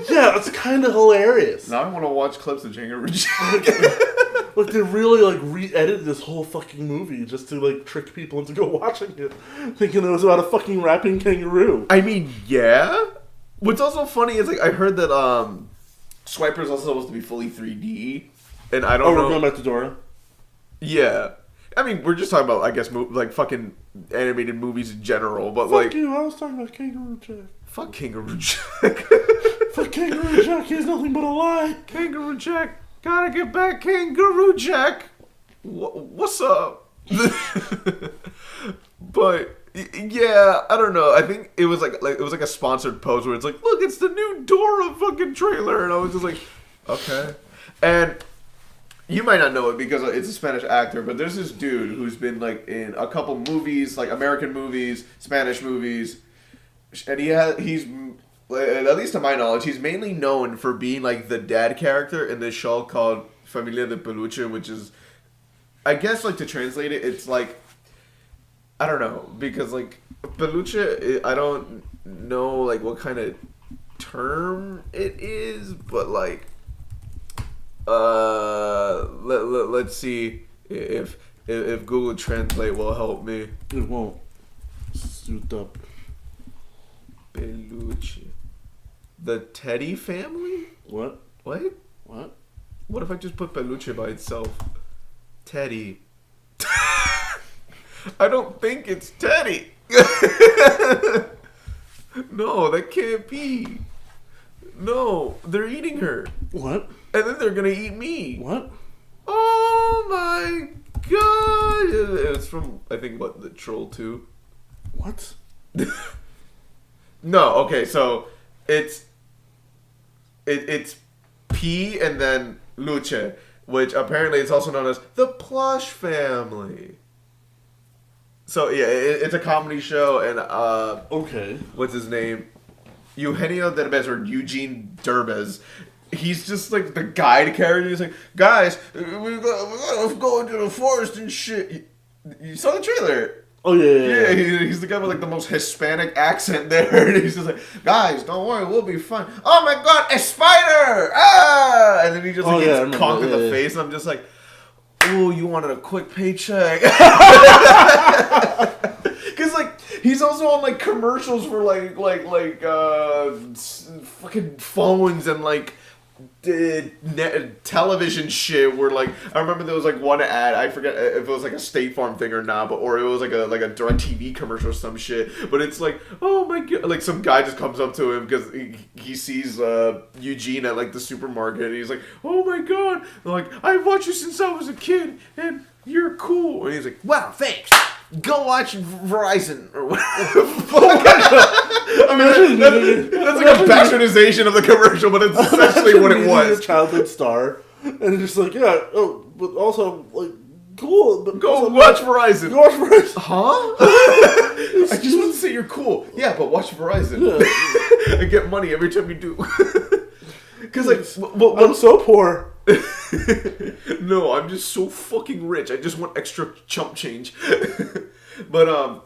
Yeah, it's kind of hilarious. Now I want to watch clips of Kangaroo Jeff. Like they really like re-edited this whole fucking movie just to like trick people into go watching it, thinking it was about a fucking rapping kangaroo. I mean, yeah. What's also funny is like I heard that Swiper's also supposed to be fully 3D, and I don't know. We're going back to Dora. Yeah, I mean we're just talking about I guess like fucking animated movies in general, but Fuck like you, I was talking about Kangaroo Jack. Fuck Kangaroo Jack. Fuck Kangaroo Jack, he's nothing but a lie. Kangaroo Jack, gotta get back, Kangaroo Jack. What's up? But yeah, I don't know. I think it was like a sponsored post where it's like, look, it's the new Dora fucking trailer, and I was just like, okay. And you might not know it because it's a Spanish actor, but there's this dude who's been like in a couple movies, like American movies, Spanish movies, and he's at least to my knowledge, he's mainly known for being like the dad character in this show called Familia de Peluche, which is, I guess, like to translate it, it's like, I don't know, because like peluche, I don't know like what kind of term it is, but like, let's see if Google Translate will help me. It won't. Suit up. Peluche. The Teddy family? What? What? What? What if I just put peluche by itself? Teddy. I don't think it's Teddy. No, that can't be. No, they're eating her. What? And then they're gonna eat me. What? Oh my god! It's from, I think, what, the Troll 2? What? No, okay, so it's P and then Luce, which apparently it's also known as the Plush Family. So yeah, it's a comedy show, and okay, what's his name? Eugenio Derbez, or Eugene Derbez. He's just like the guide character. He's like, guys, we gotta go into the forest and shit. You saw the trailer? Oh yeah. He's the guy with like the most Hispanic accent there, and he's just like, guys, don't worry, we'll be fine. Oh my god, a spider! Ah! And then he just gets conked in the face, and I'm just like, ooh, you wanted a quick paycheck. Because like he's also on like commercials for like fucking phones and like television shit where like I remember there was like one ad, I forget if it was like a State Farm thing or not, but or it was like a DirecTV commercial or some shit, but it's like, oh my god, like some guy just comes up to him because he sees Eugene at like the supermarket, and he's like, oh my god, like I've watched you since I was a kid and you're cool, and he's like, wow, thanks, go watch Verizon or whatever. I mean, that's like a bastardization of the commercial, but it's essentially what it was. A childhood star, and it's just like, yeah, oh, but also like cool. But go also, watch Verizon. Go watch Verizon. Huh? I just want to say you're cool. Yeah, but watch Verizon. Yeah. And get money every time you do. Because like, I'm so poor. No, I'm just so fucking rich. I just want extra chump change. But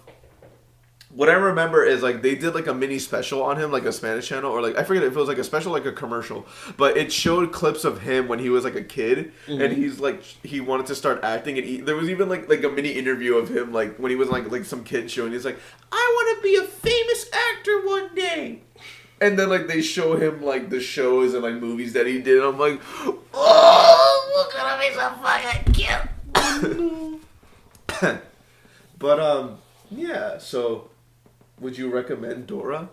what I remember is like they did like a mini special on him, like a Spanish channel, or like I forget if it was like a special, like a commercial, but it showed clips of him when he was like a kid, and he's like he wanted to start acting, and there was even like a mini interview of him like when he was like some kid show, and he's like, I want to be a famous actor one day, and then like they show him like the shows and like movies that he did, and I'm like, oh, we're gonna be so fucking cute. But yeah, so. Would you recommend Dora?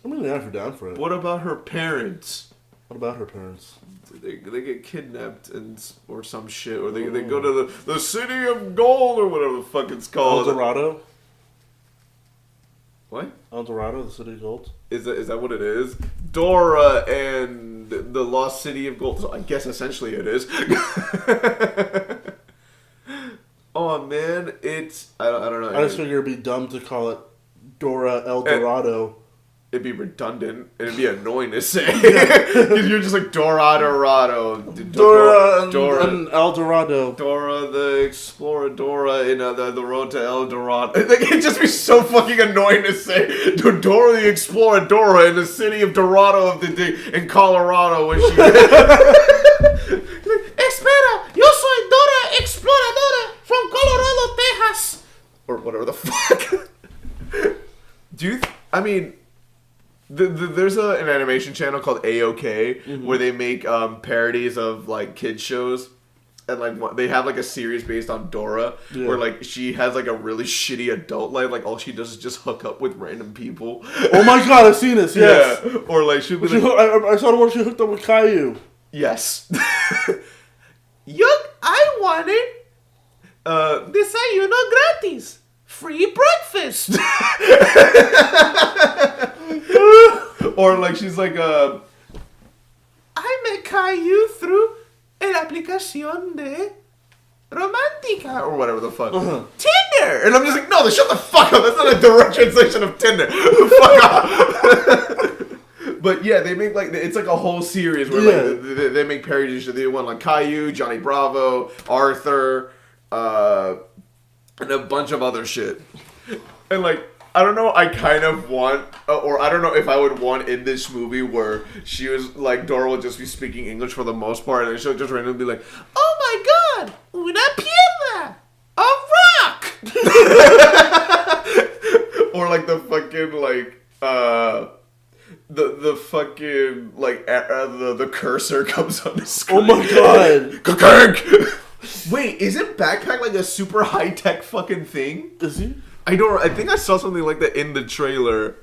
I'm really down for it. What about her parents? What about her parents? They get kidnapped or some shit, or they go to the city of gold or whatever the fuck it's called. El Dorado. What? El Dorado, the city of gold. Is that what it is? Dora and the lost city of gold. So I guess essentially it is. Oh man, it's I don't know. I just figure it'd be dumb to call it Dora El Dorado. It'd be redundant. It'd be annoying to say. Because you're just like Dora Dorado. Dora and El Dorado. Dora the Explorer. Dora in the road to El Dorado. Like, it'd just be so fucking annoying to say. Dora the Explorer. Dora in the city of Dorado of the day in Colorado when she. Espera, yo soy Dora Exploradora from Colorado, Texas. Or whatever the fuck. I mean, there's an animation channel called A-OK where they make parodies of like kids shows, and like they have like a series based on Dora where like she has like a really shitty adult life, like all she does is just hook up with random people. Oh my god, I've seen this. Yes. Yeah. Or like she'll be like, I saw the one she hooked up with Caillou. Yes. Yuck! I wanted desayuno gratis, free breakfast. Or like she's like, I met Caillou through el aplicación de romántica or whatever the fuck. Tinder, and I'm just like, no, shut the fuck up. That's not a direct translation of Tinder. Fuck off. But yeah, they make like it's like a whole series where like they make parodies. They want like Caillou, Johnny Bravo, Arthur, and a bunch of other shit. And like I don't know, I kind of want, or I don't know if I would want in this movie where she was like Dora would just be speaking English for the most part, and she'll just randomly be like, "Oh my god, una pierna, a rock," or like the fucking like the fucking like the cursor comes on the screen. Oh my god! Wait, isn't backpack like a super high tech fucking thing? Is he? I think I saw something like that in the trailer.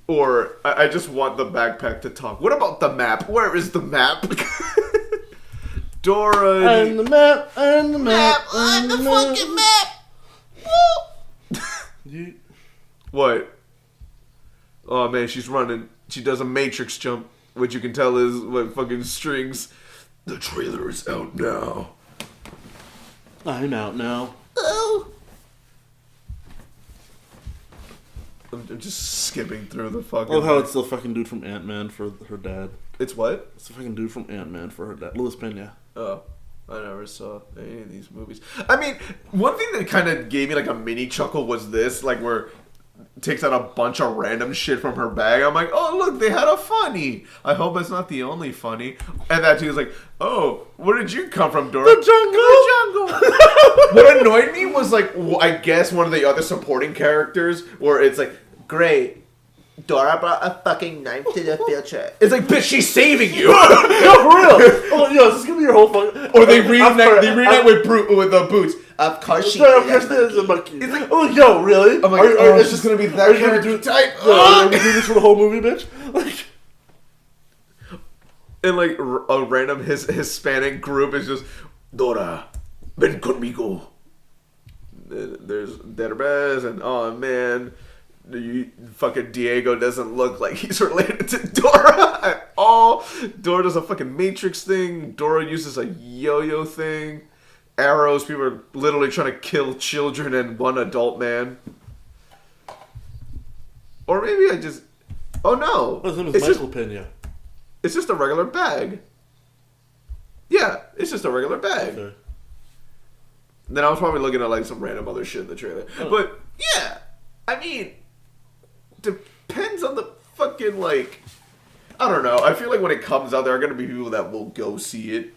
Or I just want the backpack to talk. What about the map? Where is the map? Dora. I'm the map. I'm the map. I'm the fucking map. What? Oh man, she's running. She does a matrix jump, which you can tell is what fucking strings. The trailer is out now. I'm out now. Oh. I'm just skipping through the fucking. I love how it's the fucking dude from Ant-Man for her dad. It's what? It's the fucking dude from Ant-Man for her dad. Louis Pena. Oh. I never saw any of these movies. I mean, one thing that kind of gave me like a mini chuckle was this, like where takes out a bunch of random shit from her bag. I'm like, oh look, they had a funny. I hope it's not the only funny. And that dude's like, oh, where did you come from, Dora? The jungle. The jungle. What annoyed me was like, I guess one of the other supporting characters, where it's like, great. Dora brought a fucking knife to the field trip. It's like, bitch, she's saving you. No, for real. Oh, yo, is this gonna be your whole fucking... Or they reenact with Boots. Of course she did. Of course there's a monkey. It's like, oh, yo, really? I'm like, it's just gonna be that character type. Are you gonna do this for the whole movie, bitch? Like... And like, a random Hispanic group is just, Dora, ven conmigo. There's Derbez and, oh man... fucking Diego doesn't look like he's related to Dora at all. Dora does a fucking Matrix thing. Dora uses a yo-yo thing. Arrows. People are literally trying to kill children and one adult man. Or maybe I just... Oh no. His name is Michael Pena. It's just a regular bag. Yeah, it's just a regular bag. Okay. Then I was probably looking at like some random other shit in the trailer. Oh. But... Yeah. I mean, depends on the fucking, like... I don't know. I feel like when it comes out, there are going to be people that will go see it.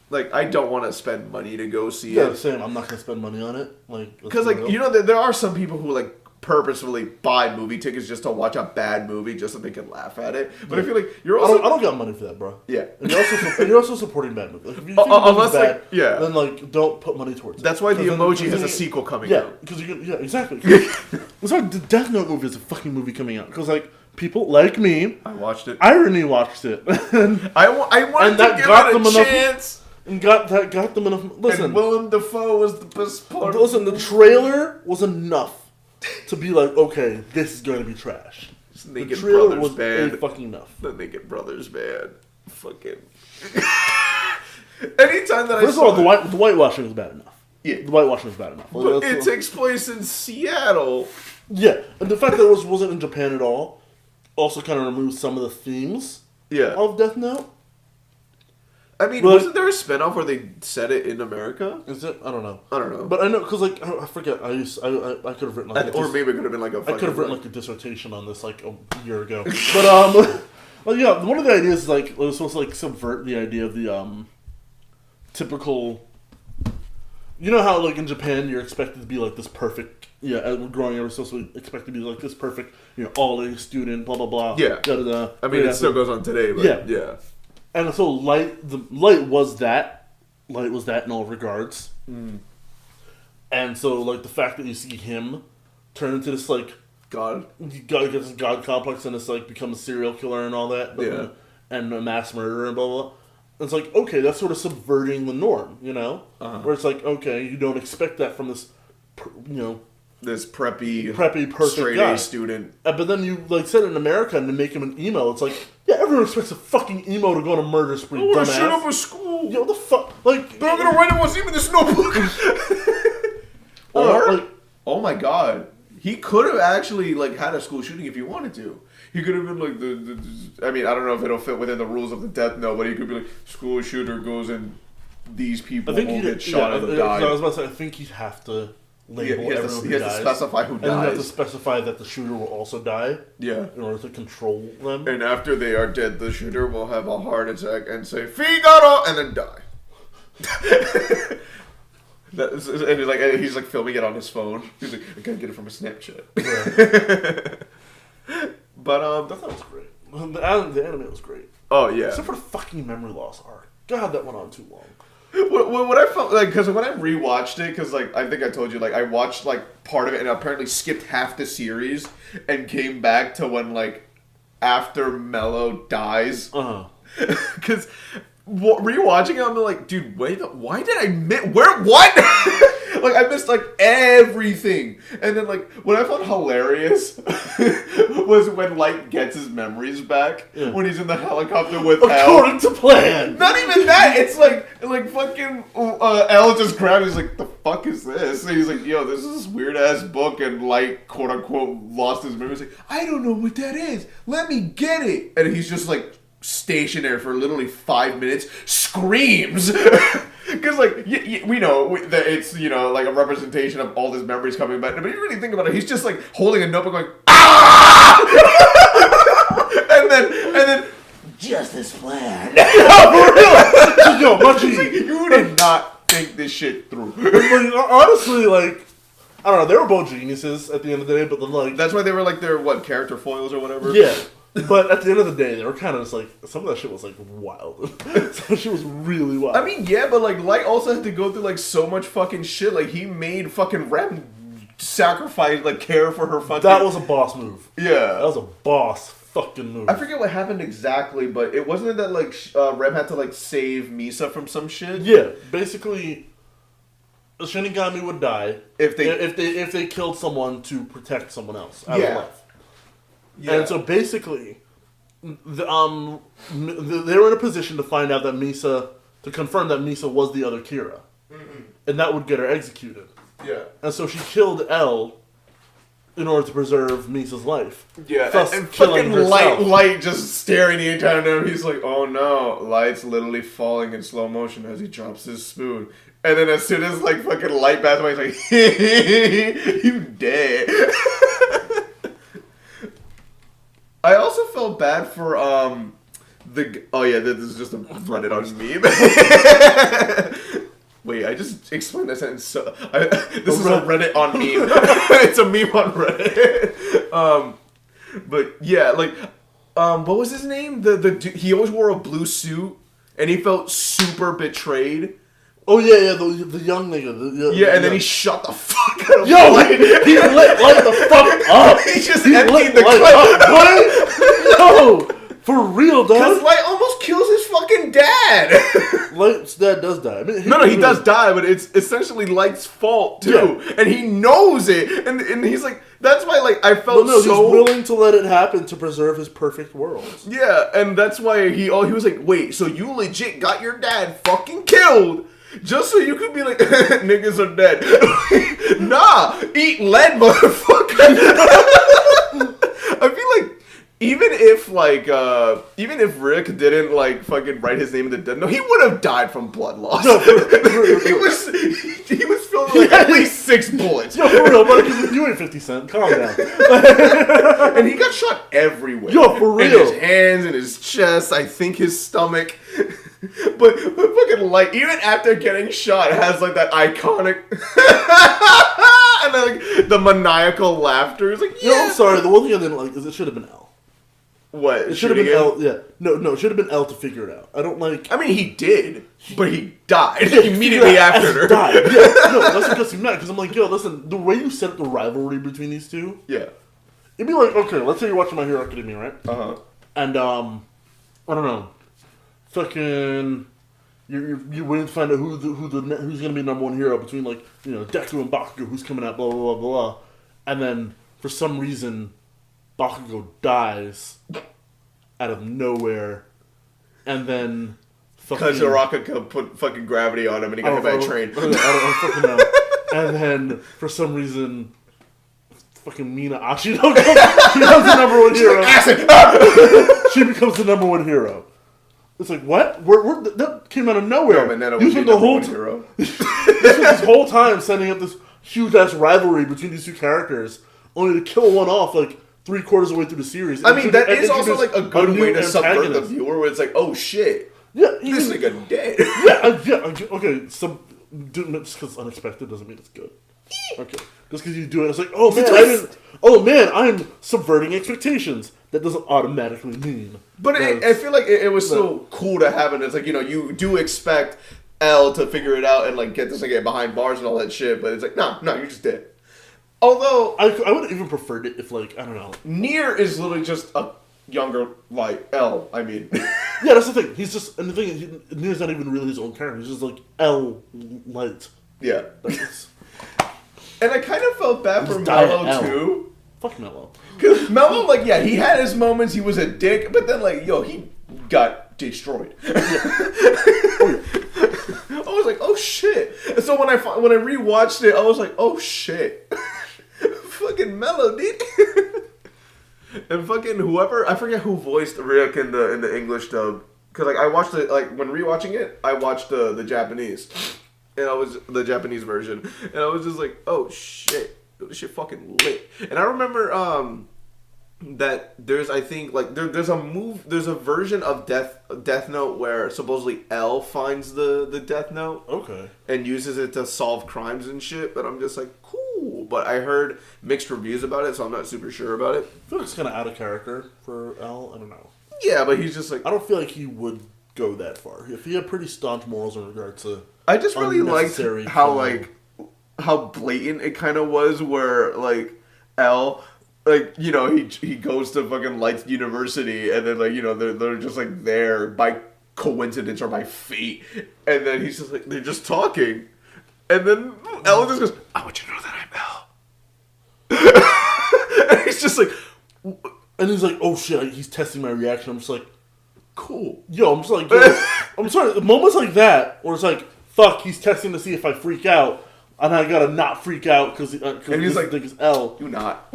Like, I don't want to spend money to go see it. Yeah, same. I'm not going to spend money on it. Because, like, you know, there are some people who, like, purposefully buy movie tickets just to watch a bad movie just so they can laugh at it. But I feel like you're also... I don't got money for that, bro. Yeah. And you're also supporting bad movies. Like, if you think unless, bad, like, yeah. then, like, don't put money towards it. That's why the Emoji has a sequel coming out. Yeah, because yeah, exactly. That's why the Death Note movie is a fucking movie coming out. Because, like, people like me... I watched it. Irony watched it. I wanted to give it a chance. And got them enough... Listen. And Willem Dafoe was the best part. Listen, the trailer was enough to be like, okay, this is going to be trash. The trailer was fucking enough. The Naked Brothers band. Fucking... Anytime that First of all, the whitewashing was bad enough. Yeah. The whitewashing was bad enough. But it takes place in Seattle. Yeah. And the fact that it wasn't in Japan at all also kind of removes some of the themes of Death Note. I mean, wasn't there a spinoff where they set it in America? Is it? I don't know. But I know, because, like, I forget. I could have written, like... or maybe it could have been, like, a I could have written, like, a dissertation on this, like, a year ago. But, well, yeah, one of the ideas is, like, it was supposed to, like, subvert the idea of the, typical... You know how, like, in Japan, you're expected to be, like, this perfect... Yeah, as we're growing up, we're supposed to expect to be, like, this perfect, you know, all-A student, blah, blah, blah. Yeah. Da-da-da. I mean, it still goes on today, but yeah. And so Light was that. Light was that in all regards. Mm. And so, like, the fact that you see him turn into this, like... God. He gets this God complex and it's, like, becomes a serial killer and all that. Yeah. And a mass murderer and blah, blah, blah. And it's like, okay, that's sort of subverting the norm, you know? Uh-huh. Where it's like, okay, you don't expect that from this, you know... This preppy perfect straight guy. A student. But then you, like, set it in America and to make him an emo. It's like, yeah, everyone expects a fucking emo to go on a murder spree, dumbass. Shut up with school. Yo, the fuck? Like... They're gonna write what's even this notebook. Or, like, oh my god, he could have actually, like, had a school shooting if he wanted to. He could have been like I mean, I don't know if it'll fit within the rules of the Death Note, but he could be like, school shooter goes and these people will get shot and die. I was about to say, I think he'd have to label everyone who dies. He has to specify who dies. And you have to specify that the shooter will also die. Yeah. In order to control them. And after they are dead, the shooter will have a heart attack and say, Figaro! And then die. And he's like filming it on his phone. He's like, I gotta get it from a Snapchat. Yeah. But that was great. The anime was great. Oh yeah. Except for the fucking memory loss arc. God, that went on too long. What I felt like, because when I rewatched it, because like I think I told you, like I watched like part of it and apparently skipped half the series and came back to when like after Mello dies. Because rewatching it, I'm like, dude, wait, why did I miss what? Like I missed like everything, and then like what I found hilarious was when Light gets his memories back when he's in the helicopter with according L. to plan. Not even that. It's like fucking L just grabbed. He's like, the fuck is this? And he's like, yo, this is this weird ass book, and Light quote unquote lost his memory. He's like, I don't know what that is. Let me get it. And he's just like stationary for literally 5 minutes, screams. Because, like, we know that it's, you know, like a representation of all his memories coming back. But if you really think about it, he's just, like, holding a notebook going, ah! and then, just this plan. For real. Yo, Munchie. Like, you did not think this shit through. Honestly, like, I don't know, they were both geniuses at the end of the day, but then, like... That's why they were, like, their, character foils or whatever? Yeah. But at the end of the day, they were kind of just like, some of that shit was like wild. Some shit was really wild. I mean, yeah, but like Light also had to go through like so much fucking shit. Like he made fucking Rem sacrifice, like care for her fucking... That was a boss move. Yeah. That was a boss fucking move. I forget what happened exactly, but it wasn't that like Rem had to like save Misa from some shit? Yeah, basically, a Shinigami would die if they killed someone to protect someone else out of life. Yeah. And so basically, they were in a position to find out that Misa, to confirm that Misa was the other Kira. Mm-hmm. And that would get her executed. Yeah. And so she killed L in order to preserve Misa's life. Yeah, thus and killing fucking herself. Light just staring the entire time. He's like, oh no, Light's literally falling in slow motion as he drops his spoon. And then as soon as like fucking Light passes away, he's like, you dead. I also felt bad for this is just a Reddit on meme. Wait, I just explained that sentence. This is a Reddit on meme. It's a meme on Reddit. But yeah, like, what was his name? He always wore a blue suit, and he felt super betrayed. Oh yeah, the young nigga. And then he shut the fuck up. Yo, he light the fuck up. He just emptied the clip. Yo, for real, dog. Because Light almost kills his fucking dad. Light's dad does die. I mean, he does die, but it's essentially Light's fault too, and he knows it, and he's like, that's why like I felt he's willing to let it happen to preserve his perfect world. Yeah, and that's why he was like, wait, so you legit got your dad fucking killed? Just so you could be like, niggas are dead. Nah, eat lead, motherfucker. I feel like even if Rick didn't like fucking write his name in the dead note, he would have died from blood loss. No, he was filled with like at least 6 bullets. Yo, for real, buddy, you ain't 50 Cent. Calm down. And he got shot everywhere. Yo, for real. In his hands, in his chest, I think his stomach. But fucking Light, even after getting shot, has like that iconic and then, like the maniacal laughter. It's like, yeah. No, I'm sorry. The one thing I didn't like is it should have been L. What? It should have been L. Yeah. No, it should have been L to figure it out. I don't like. I mean, he did, but he died immediately after her. Died. Yeah. No, that's what gets me mad because I'm like, yo, listen, the way you set up the rivalry between these two. Yeah. It'd be like, okay, let's say you're watching My Hero Academia, right? And I don't know. Fucking, you're waiting to find out who's gonna be number one hero between like Deku and Bakugo, who's coming out, blah blah blah blah, and then for some reason Bakugo dies out of nowhere, and then because Uraraka could put fucking gravity on him and he got hit by a train. I don't fucking know. And then for some reason, fucking Mina Ashino becomes the number one hero. She becomes the number one hero. It's like, what? That came out of nowhere. No, man, you spent the whole hero. This whole time setting up this huge-ass rivalry between these two characters, only to kill one off, like, 3/4 of the way through the series. I mean, that is also, like, a good way to subvert the viewer, where it's like, oh, shit. Yeah. This nigga dead. Yeah, okay, just because unexpected doesn't mean it's good. Okay. Just because you do it, it's like, oh, man, I'm subverting expectations. That doesn't automatically mean. But I feel like it was so cool to have it. It's like, you do expect L to figure it out and like get this again behind bars and all that shit. But it's like, no, you just did. Although I would have even preferred it if like, I don't know. Nier is literally just a younger like L. I mean. Yeah, that's the thing. He's just, and the thing is, Nier's not even really his own character. He's just like L Light. Yeah. And I kind of felt bad for Mello too. Fuck Mello. Because Mello, like, yeah, he had his moments, he was a dick, but then, like, he got destroyed. I was like, oh, shit. And so when I rewatched it, I was like, oh, shit. Fucking Mello, dude. And fucking whoever, I forget who voiced Rick in the English dub. Because, like, I watched it, like, when rewatching it, I watched the Japanese. And I was, the Japanese version. And I was just like, oh, shit. This shit fucking lit. And I remember that there's, I think, like, there's a version of Death Note where supposedly L finds the Death Note. Okay. And uses it to solve crimes and shit. But I'm just like, cool. But I heard mixed reviews about it, so I'm not super sure about it. I feel like it's kind of out of character for L. I don't know. Yeah, but he's just like... I don't feel like he would go that far. If he had pretty staunch morals in regards to... I just really liked how, like... how blatant it kind of was where, like, L, like, he goes to fucking Light's university and then, like, they're just, like, there by coincidence or by fate. And then he's just, like, they're just talking. And then L just goes, I want you to know that I'm L. And he's just like... And he's like, oh, shit, he's testing my reaction. I'm just like, cool. Yo, I'm just like, I'm sorry, moments like that where it's like, fuck, he's testing to see if I freak out. And I gotta not freak out because he's like, it's L. You not.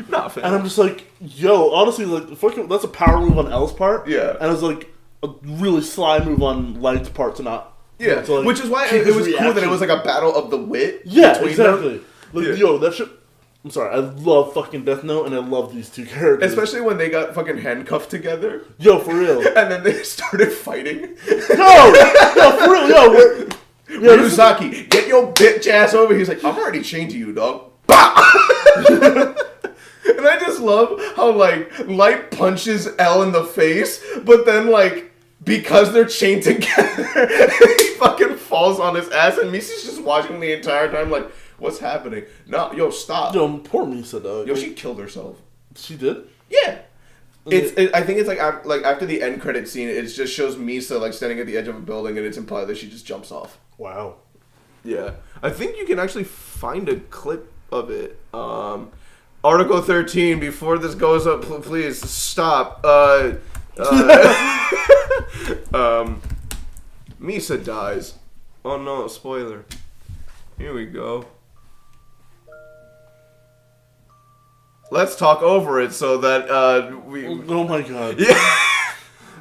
Not fan. And I'm just like, yo, honestly, like, fucking, that's a power move on L's part. Yeah. And it was like a really sly move on Light's part to not Yeah, So, like, which is why keep it his was cool that reaction. it was like a battle of the wit. Yeah, between exactly. them. Like, Yeah. yo, that shit. I'm sorry, I love fucking Death Note, and I love these two characters. Especially when they got fucking handcuffed together. Yo, for real. And then they started fighting. Yo, for real, yo. Ryuzaki, get your bitch ass over here. He's like, I'm already chained to you, dog. Bah! And I just love how, like, Light punches L in the face, but then, like, because they're chained together, he fucking falls on his ass, and Misi's just watching the entire time, like, what's happening? No, yo, stop. Yo, poor Misa, dog. Yo, she killed herself. She did? Yeah. I think it's like after the end credit scene, it just shows Misa like standing at the edge of a building, and it's implied that she just jumps off. Wow. Yeah, I think you can actually find a clip of it. Article 13. Before this goes up, please stop. Misa dies. Oh no! Spoiler. Here we go. Let's talk over it so that we. Oh my god. Yeah.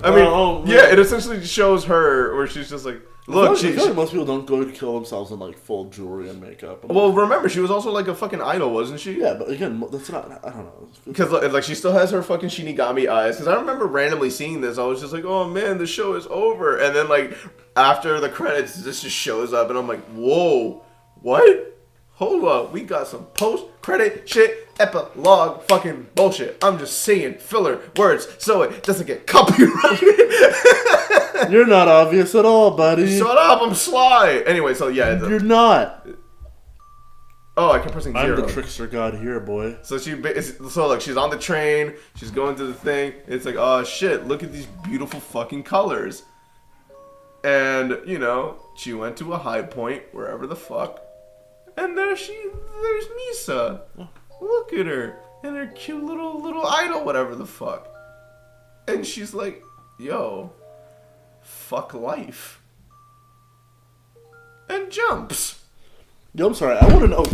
I mean, yeah, it essentially shows her where she's just like, look, I feel like most people don't go to kill themselves in like full jewelry and makeup. Well, remember, she was also like a fucking idol, wasn't she? Yeah, but again, that's not. I don't know. Because like she still has her fucking Shinigami eyes. Because I remember randomly seeing this, I was just like, oh man, the show is over. And then like after the credits, this just shows up, and I'm like, whoa, what? Hold up, we got some post-credit shit, epilogue fucking bullshit. I'm just saying filler words so it doesn't get copyrighted. You're not obvious at all, buddy. Shut up, I'm sly. Anyway, so yeah. You're not. Oh, I kept pressing 0. I'm the trickster god here, boy. So look, she's on the train, she's going to the thing, it's like, oh shit, look at these beautiful fucking colors. And, you know, she went to a high point, wherever the fuck. And there's Misa. Look at her. And her cute little idol, whatever the fuck. And she's like, yo, fuck life. And jumps. Yo, I'm sorry, I want to know.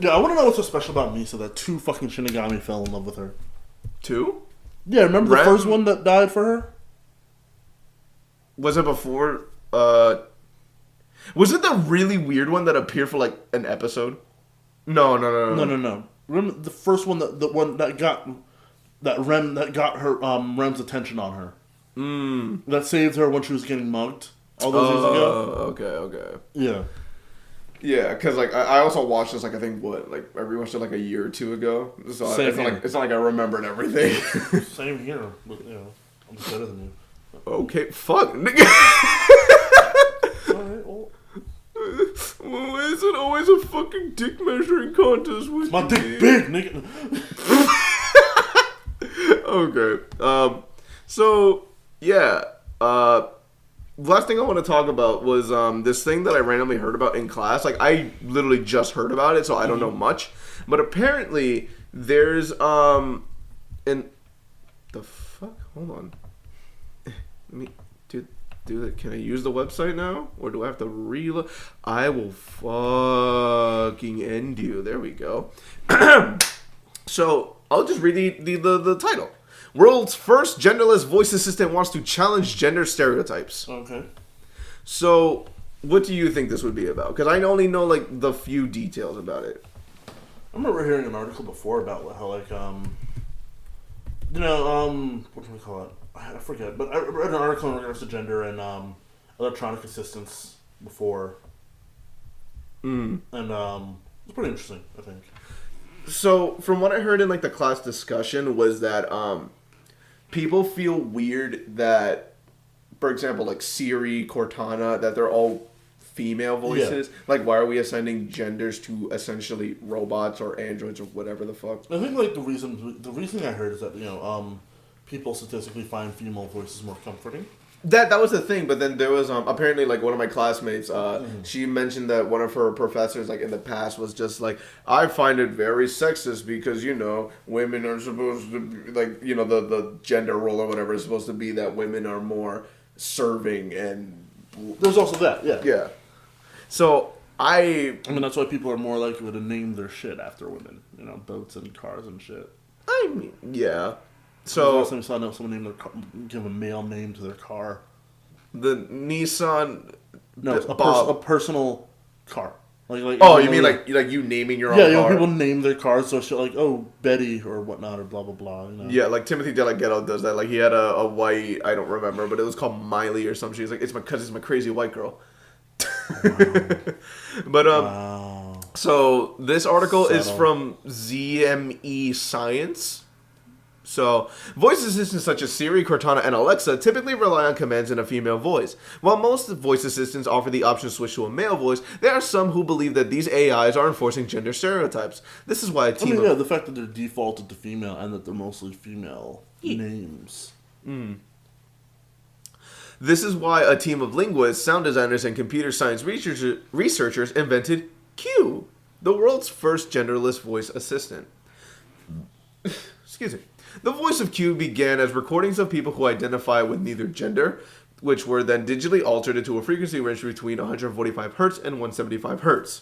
Yeah, I want to know what's so special about Misa that 2 fucking Shinigami fell in love with her. 2? Yeah, remember the first one that died for her? Was it before, was it the really weird one that appeared for like an episode? No. Remember the first one the one that got her Rem's attention on her. That saved her when she was getting mugged all those years ago. Okay. Yeah. Yeah, because like I also watched this like I think I rewatched it like a year or 2 ago. So it's not like I remembered everything. Same here, but you know, I'm better than you. Okay, fuck, nigga. Alright, well. Why is it always a fucking dick measuring contest with My dick big, nigga. Okay. So yeah. Last thing I want to talk about was this thing that I randomly heard about in class. Like I literally just heard about it, so I don't know much. But apparently there's the fuck. Hold on. Let me do that. Can I use the website now, or do I have to reload? I will fucking end you. There we go. So I'll just read the title. World's first genderless voice assistant wants to challenge gender stereotypes. Okay. So, what do you think this would be about? Because I only know like the few details about it. I remember hearing an article before about how like what do we call it? I forget, but I read an article in regards to gender and electronic assistants before. And it's pretty interesting, I think. So, from what I heard in like the class discussion was that people feel weird that, for example, like Siri, Cortana, that they're all female voices. Yeah. Like, why are we assigning genders to essentially robots or androids or whatever the fuck? I think like the reason I heard is that people statistically find female voices more comforting. That was the thing, but then there was apparently like one of my classmates. She mentioned that one of her professors like in the past was just like, I find it very sexist because women are supposed to be, like the gender role or whatever is supposed to be that women are more serving and there's also that yeah. So I mean that's why people are more likely to name their shit after women, boats and cars and shit. I mean yeah. So last time I saw someone name their car, give a male name to their car. The Nissan. No, a personal car. Like oh, you mean like you naming your own car? Yeah, people name their cars, so shit like, oh, Betty or whatnot, or blah, blah, blah. You know? Yeah, like Timothy DeLaGhetto does that. Like, he had a white, I don't remember, but it was called Miley or something. She's like, it's my crazy white girl. Wow. But, wow. So, this article is from ZME Science. So, voice assistants such as Siri, Cortana, and Alexa typically rely on commands in a female voice. While most voice assistants offer the option to switch to a male voice, there are some who believe that these AIs are enforcing gender stereotypes. This is why a team the fact that they're defaulted to female and that they're mostly female names. This is why a team of linguists, sound designers, and computer science researchers invented Q, the world's first genderless voice assistant. Excuse me. The voice of Q began as recordings of people who identify with neither gender, which were then digitally altered into a frequency range between 145 Hz and 175 Hz.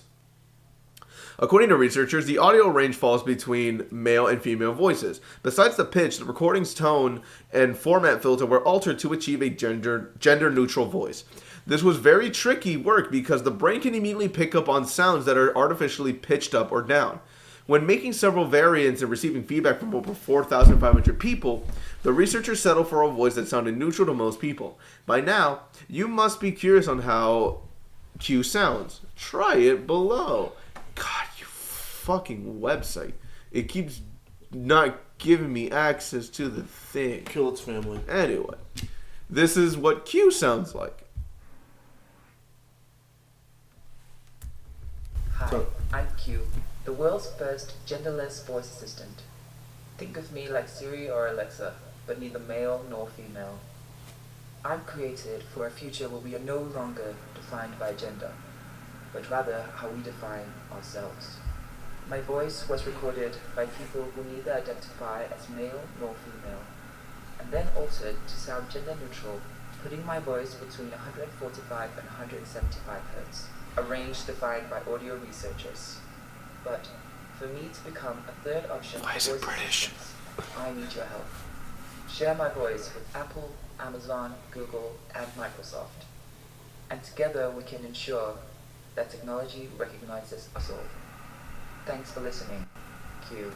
According to researchers, the audio range falls between male and female voices. Besides the pitch, the recording's tone and format filter were altered to achieve a gender-neutral voice. This was very tricky work because the brain can immediately pick up on sounds that are artificially pitched up or down. When making several variants and receiving feedback from over 4,500 people, the researchers settled for a voice that sounded neutral to most people. By now, you must be curious on how Q sounds. Try it below. God, you fucking website. It keeps not giving me access to the thing. Kill its family. Anyway, this is what Q sounds like. Hi, I'm Q, the world's first genderless voice assistant. Think of me like Siri or Alexa, but neither male nor female. I'm created for a future where we are no longer defined by gender, but rather how we define ourselves. My voice was recorded by people who neither identify as male nor female, and then altered to sound gender neutral, putting my voice between 145 and 175 Hz, a range defined by audio researchers. But for me to become a third option for voice assistants, I need your help. Share my voice with Apple, Amazon, Google, and Microsoft. And together we can ensure that technology recognizes us all. Thanks for listening. Q.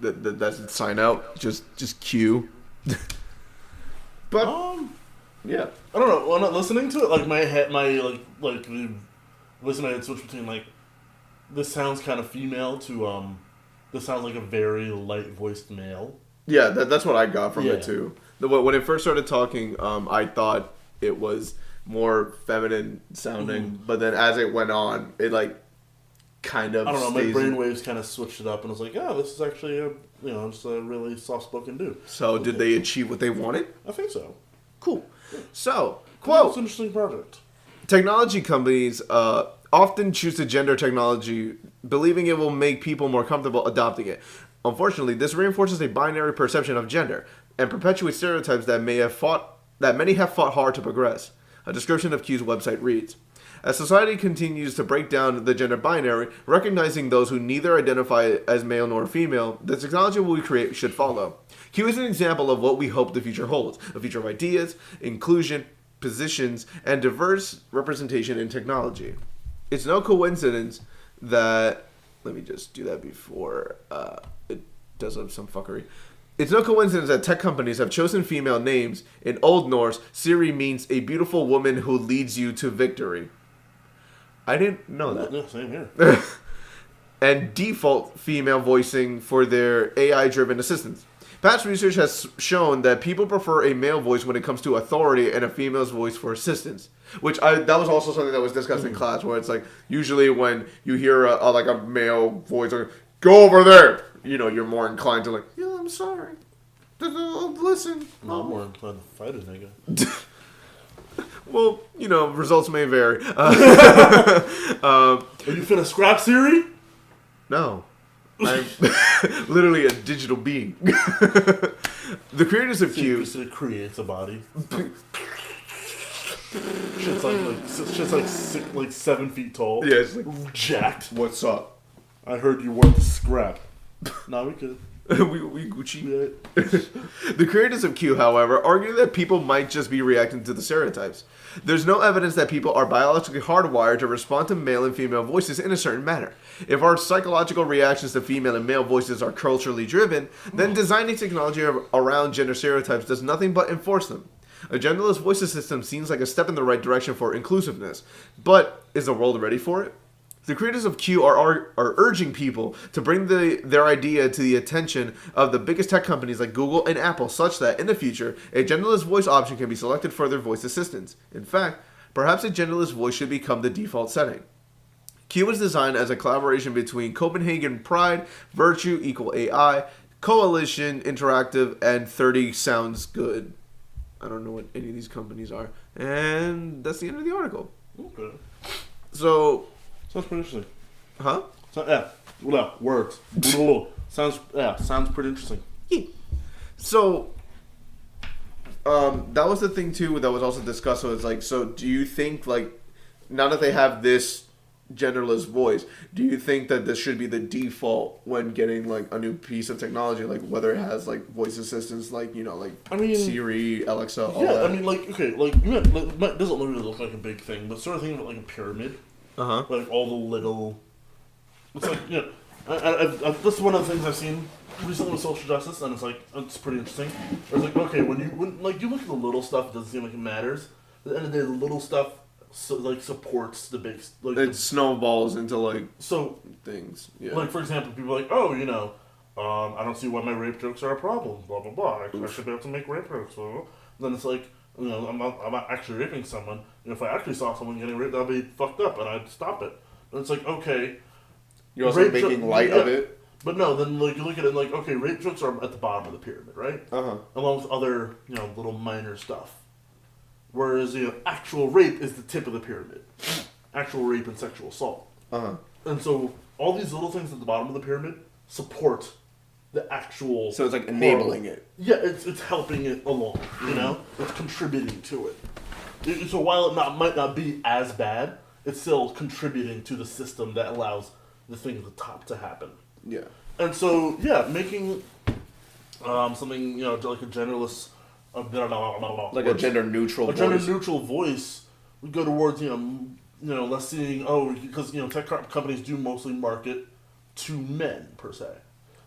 That doesn't sign out. Just Q. But yeah, I don't know. When I'm listening to it, like my head, the listening, I'd switch between like this sounds kind of female to this sounds like a very light voiced male. Yeah, that's what I got from it too. When it first started talking, I thought it was more feminine sounding, but then as it went on, it like kind of. I don't know. My brainwaves kind of switched it up, and I was like, "Oh, this is actually just a really soft spoken dude." So, did they achieve what they wanted? I think so. Cool. So, quote: "It's an interesting project." Technology companies often choose to gender technology, believing it will make people more comfortable adopting it. Unfortunately, this reinforces a binary perception of gender and perpetuates stereotypes that many have fought hard to progress. A description of Q's website reads: as society continues to break down the gender binary, recognizing those who neither identify as male nor female, the technology we create should follow. Q is an example of what we hope the future holds: a future of ideas, inclusion, positions, and diverse representation in technology. It's no coincidence that... Let me just do that before it does some fuckery. It's no coincidence that tech companies have chosen female names. In Old Norse, Siri means a beautiful woman who leads you to victory. I didn't know that. Yeah, same here. And default female voicing for their AI-driven assistants. Past research has shown that people prefer a male voice when it comes to authority and a female's voice for assistance. That was also something that was discussed in class, where it's like, usually when you hear a male voice, like, go over there, you're more inclined to like, yeah, I'm sorry. Listen. No, I'm more inclined to fight a nigga. Well, results may vary. Are you finna scrap Siri? No. I'm literally a digital being. The creators of Q... It creates a body. Shit's like 7 feet tall. Yeah, it's like... jacked. What's up? I heard you weren't scrap. Nah, we could. we Gucci. The creators of Q, however, argue that people might just be reacting to the stereotypes. There's no evidence that people are biologically hardwired to respond to male and female voices in a certain manner. If our psychological reactions to female and male voices are culturally driven, then designing technology around gender stereotypes does nothing but enforce them. A genderless voices system seems like a step in the right direction for inclusiveness, but is the world ready for it? The creators of Q are urging people to bring their idea to the attention of the biggest tech companies like Google and Apple, such that in the future, a genderless voice option can be selected for their voice assistants. In fact, perhaps a genderless voice should become the default setting. Q was designed as a collaboration between Copenhagen Pride, Virtue Equal AI, Coalition Interactive, and 30 Sounds Good. I don't know what any of these companies are. And that's the end of the article. Okay. So... Sounds pretty interesting. Huh? Words. sounds pretty interesting. Yeah. So, that was the thing too that was also discussed. So it's like, so do you think like, now that they have this genderless voice, do you think that this should be the default when getting like a new piece of technology, like whether it has like voice assistants, like Siri, Alexa, all that? I mean, like it doesn't really look like a big thing, but sort of think of it like a pyramid. Like all the little, it's like that's one of the things I've seen recently with social justice, and it's pretty interesting. It's like, okay, when you look at the little stuff, it doesn't seem like it matters. At the end of the day, the little stuff supports the big. It snowballs into things. Yeah. Like for example, people are like, oh, I don't see why my rape jokes are a problem. Blah blah blah. I should be able to make rape jokes. Blah, blah. Then it's like, I'm not actually raping someone. If I actually saw someone getting raped, that'd be fucked up, and I'd stop it. But it's like, okay, you're also making light of it. But no, then you look at it like, okay, rape jokes are at the bottom of the pyramid, right? Along with other little minor stuff. Whereas actual rape is the tip of the pyramid. Actual rape and sexual assault. And so all these little things at the bottom of the pyramid support the actual. So it's like enabling it. Yeah, it's helping it along. It's contributing to it. So while it might not be as bad, it's still contributing to the system that allows the thing at the top to happen. Yeah. And so making something like a genderless, like a gender neutral, gender neutral voice would go towards less seeing because tech companies do mostly market to men per se.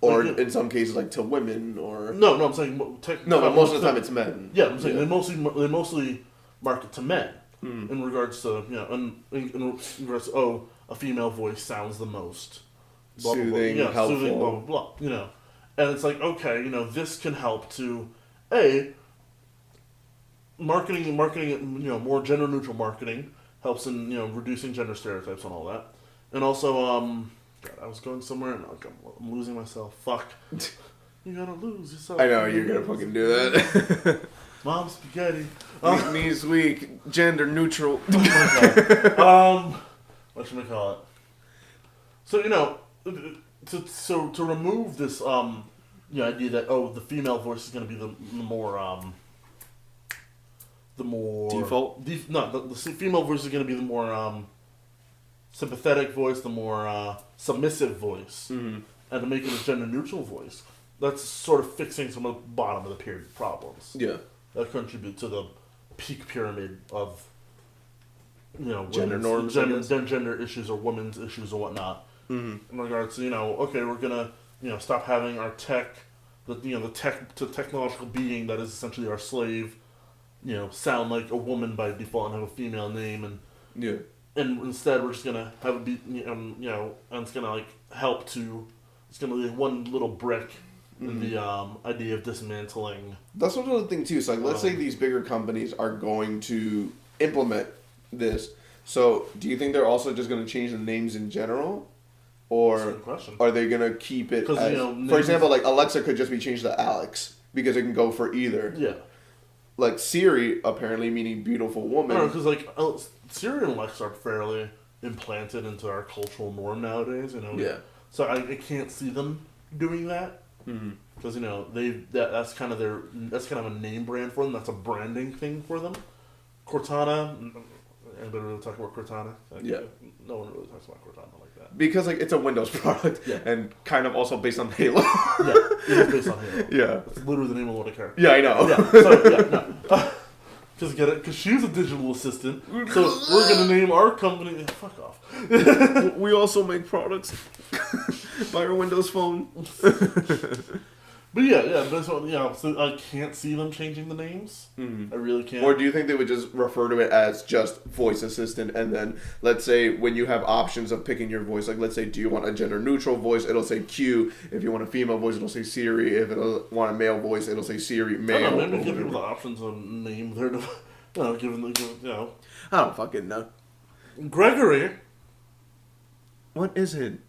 Or in some cases, like to women, or no, I'm saying but most of the time it's men. Yeah, I'm saying they mostly market to men in regards to in regards to a female voice sounds the most soothing, helpful, soothing, blah blah blah. And it's like, okay, this can help to marketing more gender neutral marketing helps in reducing gender stereotypes and all that, and also God, I was going somewhere and I'm losing myself. Fuck. You gotta lose yourself. I know, you're gonna fucking do that. Mom spaghetti. Means weak, gender neutral. Oh what should I call it? So, to remove this idea that the female voice is gonna be the more default. The female voice is gonna be the more sympathetic voice, the more submissive voice, and to make it a gender neutral voice. That's sort of fixing some of the bottom of the pyramid problems. Yeah. That contribute to the peak pyramid of gender norms, gender issues or women's issues or whatnot. In regards to okay, we're gonna stop having our the technological being that is essentially our slave, sound like a woman by default and have a female name, and and instead we're just gonna have it be and it's gonna help to, it's gonna be one little brick in the idea of dismantling. That's another thing too. So let's say these bigger companies are going to implement this. So do you think they're also just going to change the names in general, or are they going to keep it? As, for example, like Alexa could just be changed to Alex because it can go for either. Yeah. Like Siri, apparently meaning beautiful woman. No, because Siri and Alexa are fairly implanted into our cultural norm nowadays. Yeah. So I can't see them doing that. Because that's kind of a name brand for them. That's a branding thing for them. Cortana, anybody really talk about Cortana? No one really talks about Cortana like that. because like it's a Windows product and kind of also based on Halo. Yeah, it is based on Halo. Yeah. It's literally the name of what I care. Yeah, I know. Yeah, so, yeah, no. Just get it? Because she's a digital assistant, so we're going to name our company... Fuck off. We also make products. Buy your Windows phone. But yeah, that's what, so I can't see them changing the names. I really can't. Or do you think they would just refer to it as just voice assistant, and then let's say when you have options of picking your voice, like let's say, do you want a gender neutral voice? It'll say Q. If you want a female voice, it'll say Siri. If it'll want a male voice, it'll say Siri male. I don't know, maybe give people the options of name their, given I don't fucking know. Gregory. What is it?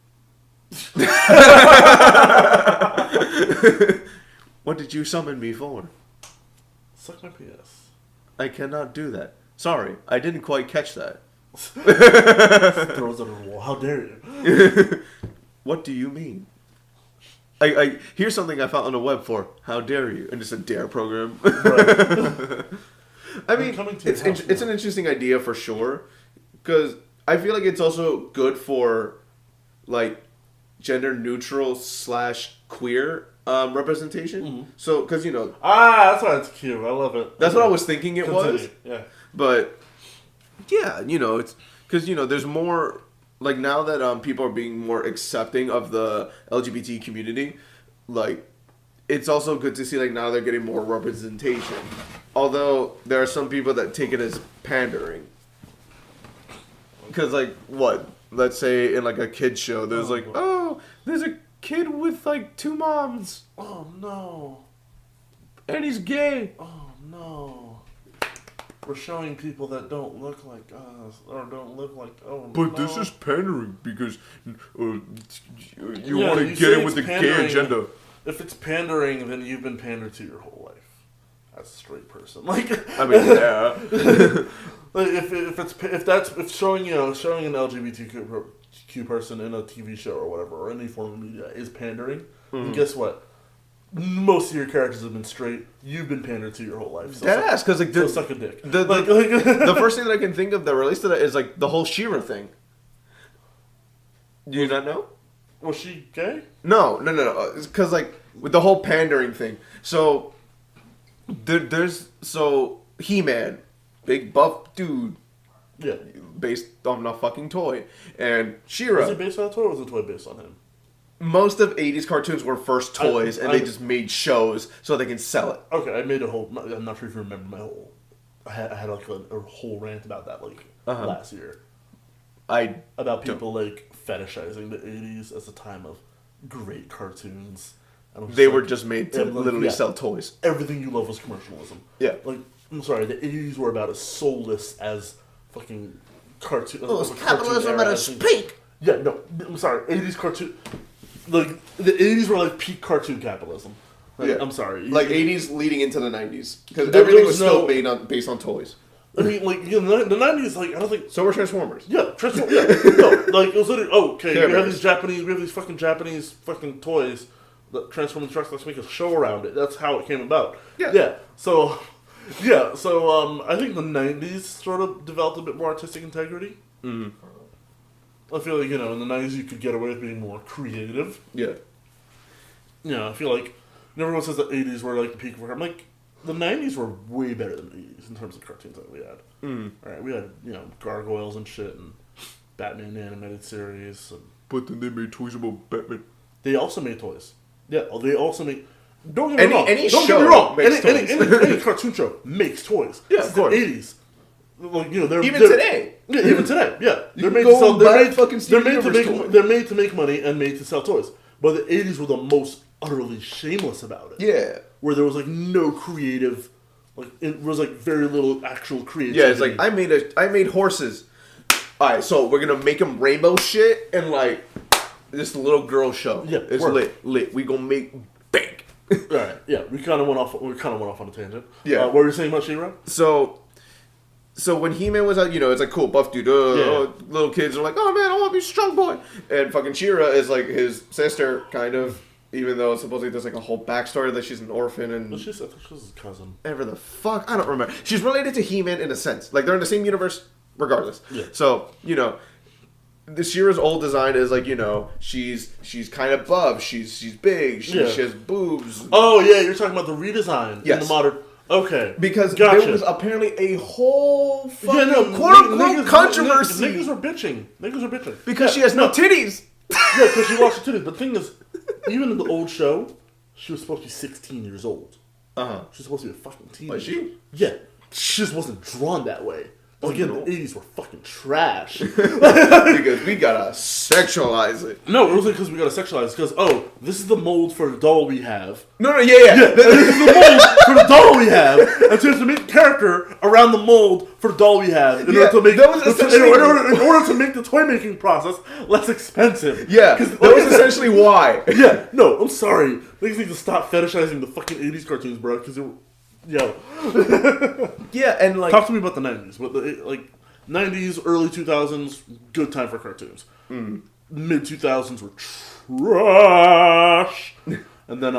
What did you summon me for? Suck my PS. I cannot do that. Sorry, I didn't quite catch that. Throws it on the wall. How dare you? What do you mean? I here's something I found on the web for. How dare you? And it's a dare program. Right. I mean, it's an interesting idea for sure, because I feel like it's also good for like gender neutral / queer representation. Mm-hmm. So, because that's why it's cute. I love it. That's what I was thinking it was. Yeah. But yeah, it's because there's more like now that people are being more accepting of the LGBT community, like it's also good to see like now they're getting more representation. Although there are some people that take it as pandering. Because like what? Let's say in like a kid's show, there's there's a kid with like 2 moms. Oh no. And he's gay. Oh no. We're showing people that don't look like us or don't look like But this is pandering because you want to get in with the gay agenda. If it's pandering, then you've been pandered to your whole life. As a straight person, like I mean, yeah. Like if showing an LGBTQ person in a TV show or whatever or any form of media is pandering, then guess what? Most of your characters have been straight. You've been pandered to your whole life. So Deadass, because like suck a dick. The first thing that I can think of that relates to that is like the whole She-Ra thing. Do you not know? Was she gay? No. Because like with the whole pandering thing, so there's He-Man, big buff dude. Yeah. Based on a fucking toy. And She-Ra. Was it based on a toy or was the toy based on him? Most of 80s cartoons were first toys and they just made shows so they can sell it. Okay, I made a whole... I'm not sure if you remember my whole... I had like a whole rant about that like last year. About people like fetishizing the 80s as a time of great cartoons. They were just made to literally sell toys. Everything you love was commercialism. Yeah. Like, I'm sorry, the 80s were about as soulless as fucking cartoon. Oh, it's capitalism at its peak! Yeah, no, I'm sorry, 80s cartoon... Like, the 80s were like peak cartoon capitalism. Like, I'm sorry. Like 80s leading into the 90s. Because everything was still based on toys. I mean, like, the 90s, like, I don't think... So were Transformers. Yeah, Transformers, yeah. No, like, it was literally, we have these fucking Japanese fucking toys that transform into trucks. Let's make a show around it. That's how it came about. Yeah. So I think the 90s sort of developed a bit more artistic integrity. Mm-hmm. I feel like, in the 90s you could get away with being more creative. Yeah. Yeah, I feel like everyone says the 80s were like the peak of I'm like, the 90s were way better than the 80s in terms of cartoons that we had. Mm. Right, we had, Gargoyles and shit and Batman animated series. But then they made toys about Batman. They also made toys. Yeah, they also made... Don't get me wrong. Any cartoon show makes toys. Yeah, of course. The 80s. Like, they're today. Yeah, even today. Yeah, they're made to sell. They're made to make money and made to sell toys. But the 80s were the most utterly shameless about it. Yeah, where there was like no creative, like it was like very little actual creativity. Yeah, it's like I made horses. All right, so we're gonna make them rainbow shit and like this little girl show. Yeah, it's lit. We gonna make bank. Right. Yeah, we kind of went off on a tangent. Yeah, what were you saying about She-Ra? So when He-Man was out, it's like cool, buff dude. Little kids are like, oh man, I want to be strong boy. And fucking She-Ra is like his sister, kind of. Even though supposedly there's like a whole backstory that she's an orphan and. I thought she was his cousin. Ever the fuck, I don't remember. She's related to He-Man in a sense, like they're in the same universe, regardless. Yeah. So the She-Ra's old design is like, you know, she's kind of buff, she's big, she has boobs. Oh yeah, you're talking about the redesign in the modern. Okay, because there was apparently a whole fucking quote-unquote controversy. Niggas were bitching. Because she has no titties. Yeah, because she lost her titties. But the thing is, even in the old show, she was supposed to be 16 years old. She was supposed to be a fucking teenager. Was she? Yeah. She just wasn't drawn that way. Again, the 80s were fucking trash. Because we gotta sexualize it. No, it wasn't because we gotta sexualize it. Because, this is the mold for the doll we have. No, this is the mold for the doll we have. And so to make the character around the mold for the doll we have in order to make in order to make the toy making process less expensive. Yeah, that was essentially why. Yeah, no, I'm sorry. Niggas need to stop fetishizing the fucking 80s cartoons, bro. Because yeah, and like talk to me about the 90s. But like 90s, early 2000s, good time for cartoons. Mid 2000s were trash, and then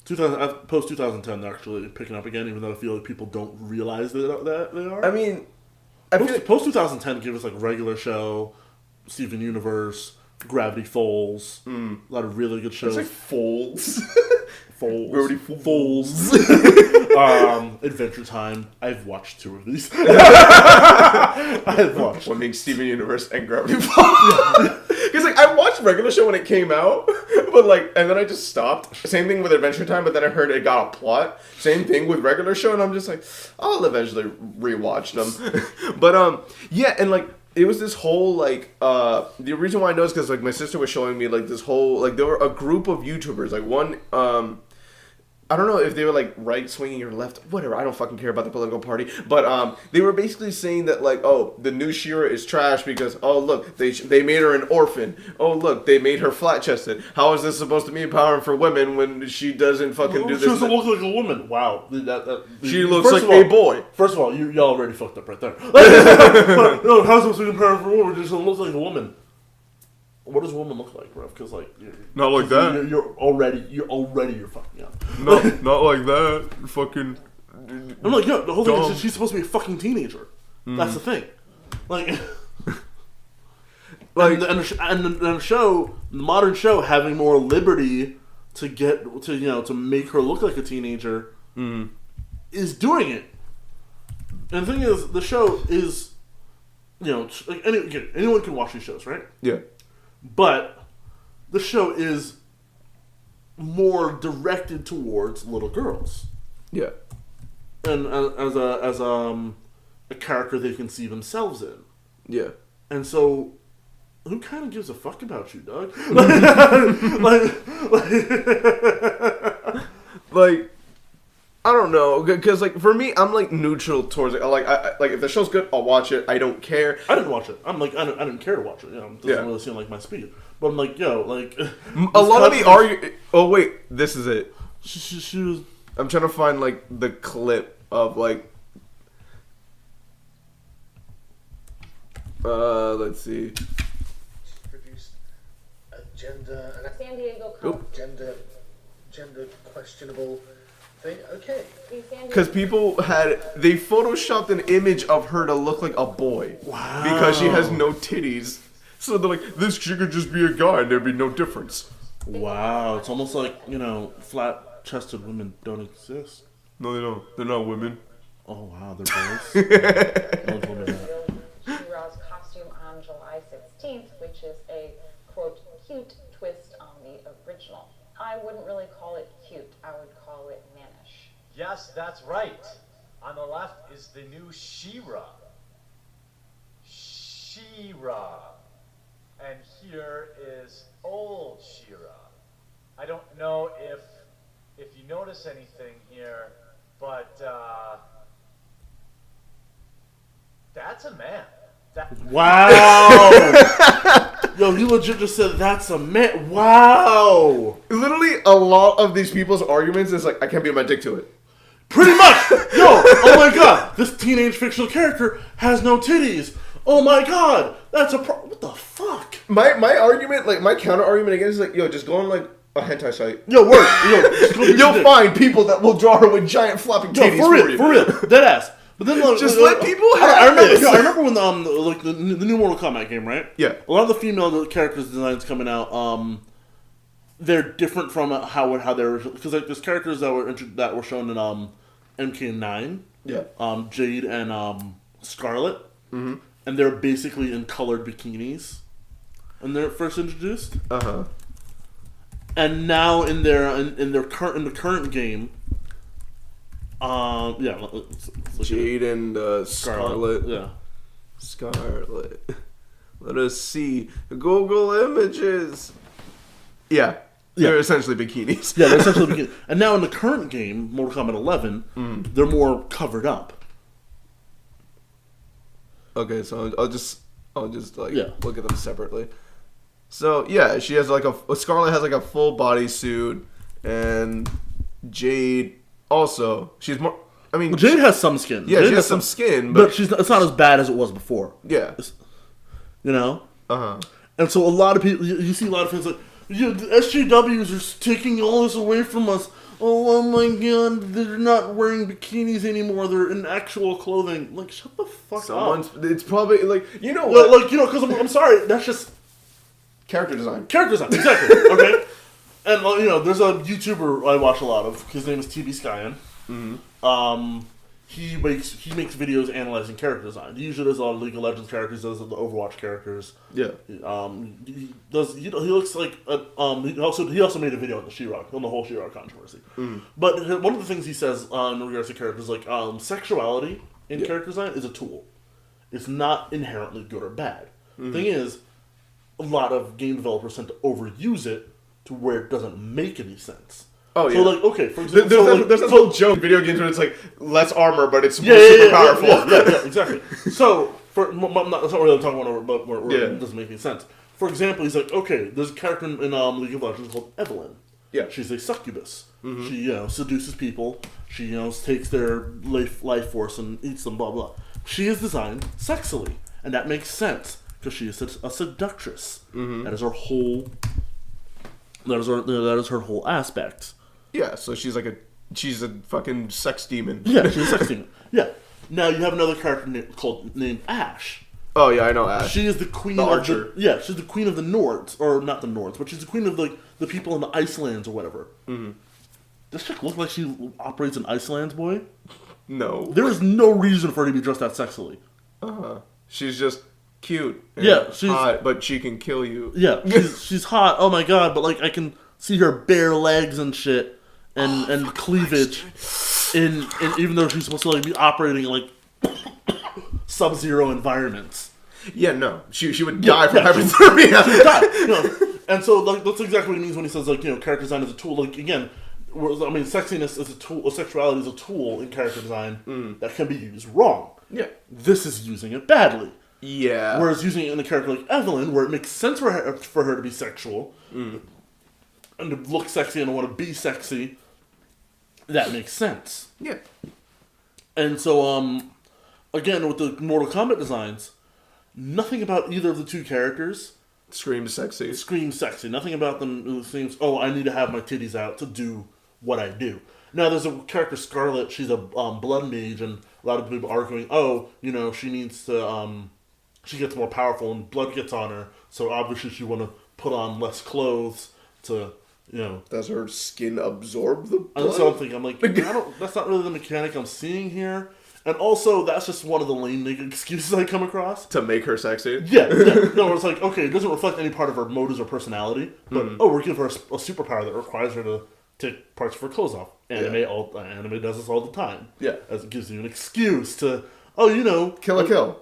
2000 post 2010 they're actually picking up again. Even though I feel like people don't realize that they are. I mean, post 2010 give us like Regular Show, Steven Universe, Gravity Falls, a lot of really good shows. It's like Folds. Gravity Falls. Adventure Time. I've watched 2 of these. I've watched. What makes Steven Universe and Gravity Falls? Because like I watched Regular Show when it came out, but like, and then I just stopped. Same thing with Adventure Time, but then I heard it got a plot. Same thing with Regular Show, and I'm just like, I'll eventually rewatch them. But yeah, and like. It was this whole, like, the reason why I know is because, like, my sister was showing me, like, this whole, like, there were a group of YouTubers, like, one, I don't know if they were, like, right-swinging or left, whatever, I don't fucking care about the political party, but, they were basically saying that, like, oh, the new She-Ra is trash because, oh, look, they made her an orphan, oh, look, they made her flat-chested, how is this supposed to be empowering for women when she doesn't fucking do this? She doesn't look like a woman. Wow. She looks like a boy. First of all, y'all already fucked up right there. No, how's it supposed to be empowering for a woman? She doesn't look like a woman. What does a woman look like, bro? Because like, not like that. You're already fucking up. No, not like that. Fucking. I'm like, the whole thing is she's supposed to be a fucking teenager. That's the thing. Like, and the show, the modern show, having more liberty to get to make her look like a teenager, is doing it. And the thing is, the show is, like anyone can watch these shows, right? Yeah. But the show is more directed towards little girls. Yeah. And as a character they can see themselves in. Yeah. And so, who kind of gives a fuck about you, dog? Like, I don't know, because like for me, I'm like neutral towards it. Like, like if the show's good, I'll watch it. I don't care. I didn't watch it. I'm like, I didn't care to watch it. It doesn't really seem like my speed. But I'm like, like a lot of the argument. Oh wait, this is it. She was. I'm trying to find like the clip of like. Let's see. Produced a gender. San Diego Coke. Gender questionable thing. Okay. Because people they photoshopped an image of her to look like a boy. Wow. Because she has no titties. So they're like, this she could just be a guy and there'd be no difference. Wow, it's almost like, flat-chested women don't exist. No, they don't. They're not women. Oh, wow, they're boys. No one told me that. She-Ra's costume on July 16th, which is a, quote, cute twist on the original. I wouldn't really call it cute. I would call it mannish. Yes, that's right. On the left is the new She-Ra. She-Ra. And here is old She-Ra. I don't know if you notice anything here, but that's a man. Wow! Yo, you legit just said that's a man. Wow! Literally, a lot of these people's arguments is like, I can't beat my dick to it. Pretty much! Yo, oh my god, this teenage fictional character has no titties. Oh my god, that's a what the fuck? My argument, like, my counter argument against is like, yo, just go on, like, a hentai site. Yo, work. Yo, you'll find people that will draw her with giant flopping titties for real, dead ass. But then like, Just let people have I remember, this. I remember when like the new Mortal Kombat game, right? Yeah. A lot of the female characters designs coming out, they're different from how they were, because like there's characters that were shown in MK9. Yeah. Jade and Scarlet, Mm-hmm. and they're basically in colored bikinis when they're first introduced. Uh-huh. And now in the current game, let's look Jade and at Scarlet. Yeah. Scarlet. Let us see. Google images. Yeah. They're essentially bikinis. Yeah, they're essentially bikinis. And now in the current game, Mortal Kombat 11, they're more covered up. Okay, so I'll just like Yeah. look at them separately. So yeah, she has like Scarlet has like a full body suit, and Jade also. She's more. I mean, Well, Jade has some skin. yeah, Jade she has some skin, but it's not as bad as it was before. yeah. You know? Uh-huh. And so a lot of people, you see a lot of things like, the SJWs are taking all this away from us. Oh my god, they're not wearing bikinis anymore. They're in actual clothing. Like, shut the fuck up. It's probably like what? Like, because I'm sorry, that's just Character design. character design. Exactly. Okay. And there's a YouTuber I watch a lot of. His name is TB Skyen. Mm-hmm. He makes videos analyzing character design. He usually does a lot of League of Legends characters, does the Overwatch characters. Yeah. He does. He looks like he also made a video on the She-Ra, on the whole She-Ra controversy. But one of the things he says in regards to characters, like sexuality in character design is a tool. It's not inherently good or bad. Thing is, a lot of game developers tend to overuse it to where it doesn't make any sense. Oh yeah. So like, okay, for example, there's this whole joke in video games where it's like less armor, but it's super powerful. Yeah, exactly. So that's not really talking about, but where it doesn't make any sense. For example, he's like, okay, there's a character in League of Legends called Evelynn. Yeah. She's a succubus. She seduces people. She takes their life force and eats them. Blah blah. She is designed sexily, and that makes sense because she is a seductress. That is her whole. That is her whole aspect. Yeah, so she's a fucking sex demon. Yeah, she's a sex demon. Yeah. Now you have another character named Ash. Oh yeah, I know Ash. She is the queen The of archer. she's the queen of the Nords, or not the Nords, but she's the queen of the people in the Icelands or whatever. Does chick look like she operates in Icelands, boy? No. There is no reason for her to be dressed that sexily. She's just cute. And Yeah, she's hot, but she can kill you. Yeah, she's hot. Oh my god! But like, I can see her bare legs and shit, and cleavage, in even though she's supposed to like be operating in like sub-zero environments. Yeah, no, she would die from hypothermia. She would die. And so like that's exactly what he means when he says like character design is a tool. Like again, sexiness is a tool. Sexuality is a tool in character design that can be used wrong. Yeah, this is using it badly. Yeah. Whereas using it in a character like Evelynn, where it makes sense for her to be sexual and to look sexy and to want to be sexy, that makes sense. Yeah. And so, again, with the Mortal Kombat designs, nothing about either of the two characters screams sexy. Nothing about them seems, oh, I need to have my titties out to do what I do. Now, there's a character, Scarlet, she's a blood mage, and a lot of people are arguing, oh, she needs to, she gets more powerful and blood gets on her, so obviously she want to put on less clothes to, Does her skin absorb the blood? That's what I'm thinking. I'm like, that's not really the mechanic I'm seeing here. And also, that's just one of the lame nigga excuses I come across. To make her sexy? Yeah. No, it's like, okay, it doesn't reflect any part of her motives or personality, but, we're giving her a superpower that requires her to take parts of her clothes off. Anime does this all the time. Yeah. As it gives you an excuse to, Kill a kill.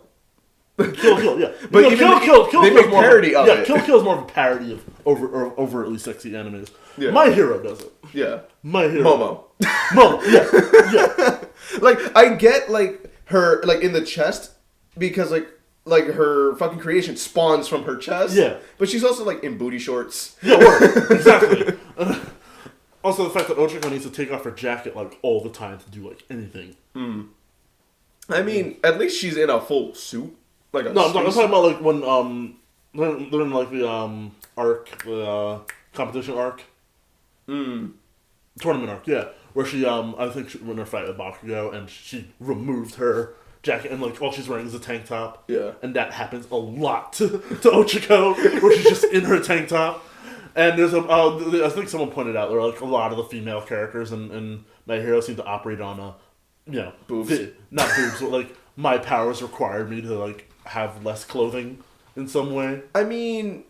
Kill, yeah. But they make parody of it. Kill is more of a parody of overtly sexy animes. Yeah. My Hero does it. Yeah. My Hero. Momo, yeah. Like, I get, like, her, like, in the chest, because, like her fucking creation spawns from her chest. Yeah. But she's also, like, in booty shorts. Yeah, word. Exactly. Also, the fact that Ochako needs to take off her jacket, like, all the time to do, like, anything. I mean, at least she's in a full suit. Like a No, I'm talking about, like, when, they're in, like, the, arc, the, competition arc. Tournament arc, yeah. where she I think she won her fight with Bakugo, and she removed her jacket, and like all she's wearing is a tank top. Yeah. And that happens a lot to Ochako, where she's just in her tank top. And there's I think someone pointed out there are like a lot of the female characters in My Hero seem to operate on boobs. Not boobs, but like my powers required me to like have less clothing in some way. I mean,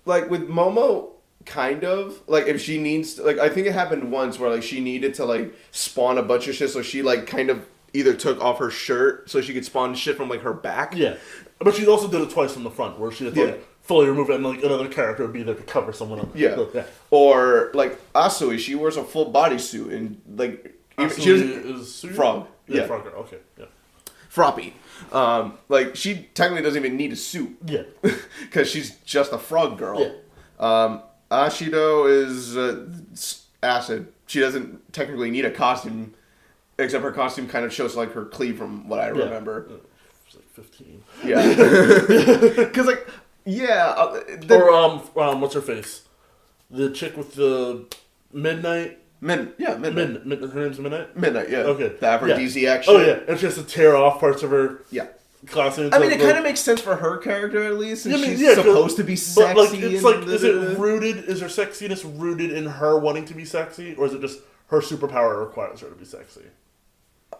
like with Momo, kind of like if she needs to, like I think it happened once where like she needed to like spawn a bunch of shit, so she like kind of either took off her shirt so she could spawn shit from like her back. Yeah, but she also did it twice from the front where she had to like fully remove it, and like another character would be there to cover someone else. Yeah. So, yeah. Or like Asui, she wears a full bodysuit and like she is frog. Yeah. Frog. Okay. Yeah. Froppy. Like she technically doesn't even need a suit. Yeah. Because she's just a frog girl. Yeah. Ashido is acid. She doesn't technically need a costume, except her costume kind of shows like her cleave from what I remember. It's like 15. Yeah. Because like, or what's her face? The chick with the Midnight. Midnight. Her name's Midnight. Midnight. Yeah. Okay. The aphrodisiac shit. Oh yeah, and she has to tear off parts of her. Yeah. Costume. I mean, it kind of makes sense for her character at least, since she's supposed to be sexy. But like, it's like, is it rooted? Is her sexiness rooted in her wanting to be sexy, or is it just her superpower requires her to be sexy?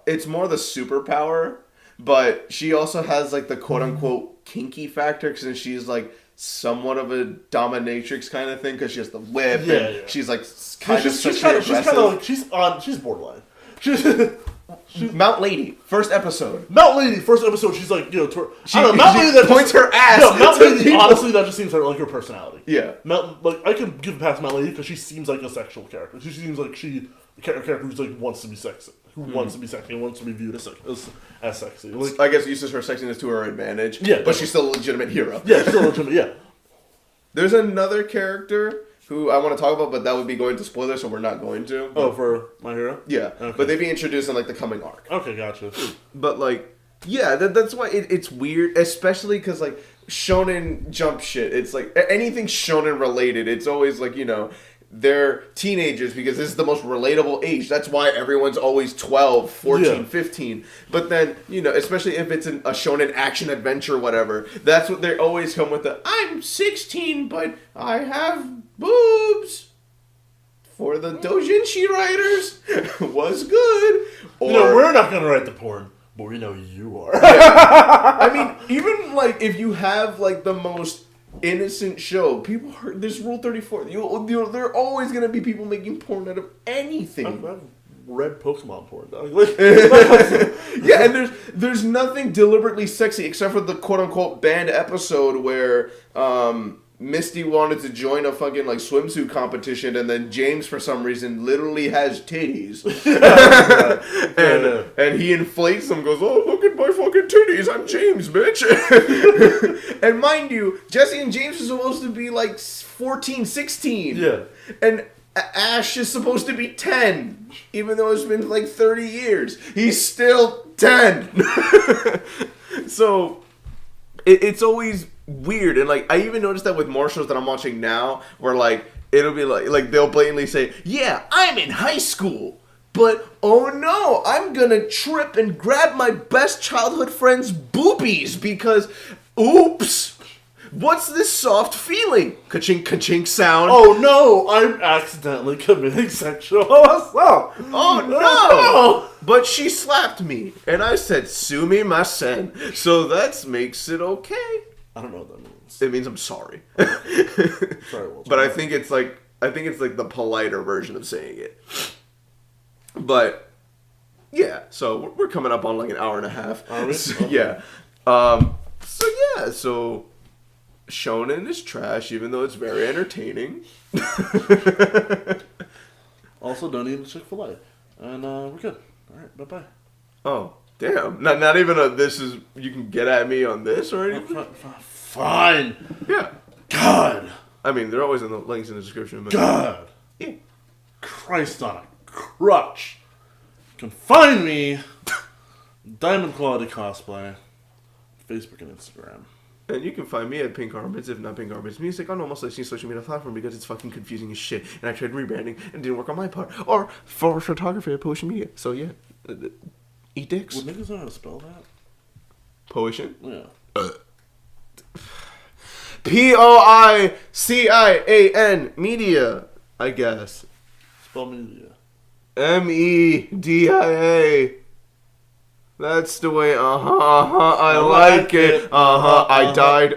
It's more the superpower, but she also has like the quote unquote kinky factor, because she's like somewhat of a dominatrix kind of thing, because she has the whip. Yeah, and yeah. she's like She's kind of she's borderline. She's Mount Lady, first episode. Mount Lady, first episode. She's like, Mount Lady that points her ass. No, Mount to Lady. people. Honestly, that just seems like her personality. Yeah. I can give past Mount Lady because she seems like a sexual character. She seems like a character who's like wants to be sexy, wants to be sexy, and wants to be viewed as sexy. Like, I guess uses her sexiness to her advantage. Yeah, but she's still a legitimate hero. Yeah, still legitimate. Yeah. There's another character who I want to talk about, but that would be going to spoilers, so we're not going to. Oh, for My Hero? Yeah. Okay. But they'd be introduced in like the coming arc. Okay, gotcha. But like, yeah, that's why it's weird, especially because like Shonen Jump shit. It's like anything Shonen related. It's always like, they're teenagers because this is the most relatable age. That's why everyone's always 12, 14, 15. But then, especially if it's a shonen action adventure, whatever, that's what they always come with I'm 16, but I have boobs. For the doujinshi writers, was good. Or, we're not going to write the porn, but we know you are. I mean, even like if you have like the most innocent show, people heard this Rule 34. There are always gonna be people making porn out of anything. I've read Pokemon porn, dog. Yeah, and there's nothing deliberately sexy except for the quote unquote banned episode where Misty wanted to join a fucking like swimsuit competition, and then James for some reason literally has titties. And he inflates them, goes, "Oh, look at my fucking titties, I'm James, bitch." And mind you, Jesse and James are supposed to be like 14, 16. Yeah. And Ash is supposed to be 10, even though it's been like 30 years. He's still 10. So it's always weird. And like I even noticed that with more shows that I'm watching now, where like it'll be like they'll blatantly say, "Yeah, I'm in high school, but oh no, I'm gonna trip and grab my best childhood friend's boobies because oops, what's this soft feeling? Ka-chink, ka-chink sound. Oh no, I'm accidentally committing sexual assault. Oh no! But she slapped me, and I said, "Sumimasen." So that makes it okay. I don't know what that means. It means I'm sorry. Sorry, But I think it's like the politer version of saying it. But yeah, so we're coming up on like an hour and a half. Are we? So, Okay. yeah. So Shonen is trash, even though it's very entertaining. Also, don't eat Chick-fil-A. And we're good. Alright, bye-bye. Oh, damn. Not even you can get at me on this or anything? Fine. Yeah. God. I mean, they're always in the links in the description. But God. Yeah. Christ on a crutch. You can find me Diamond Quality Cosplay, Facebook and Instagram. And you can find me at Pink Armors, if not Pink Armors Music, on almost any social media platform because it's fucking confusing as shit. And I tried rebranding and it didn't work on my part. Or for photography at Potion Media. So yeah, eat dicks. Would niggas know how to spell that? Potion? Yeah. POICIAN Media, I guess. Spell media. MEDIA. That's the way, I like it. I died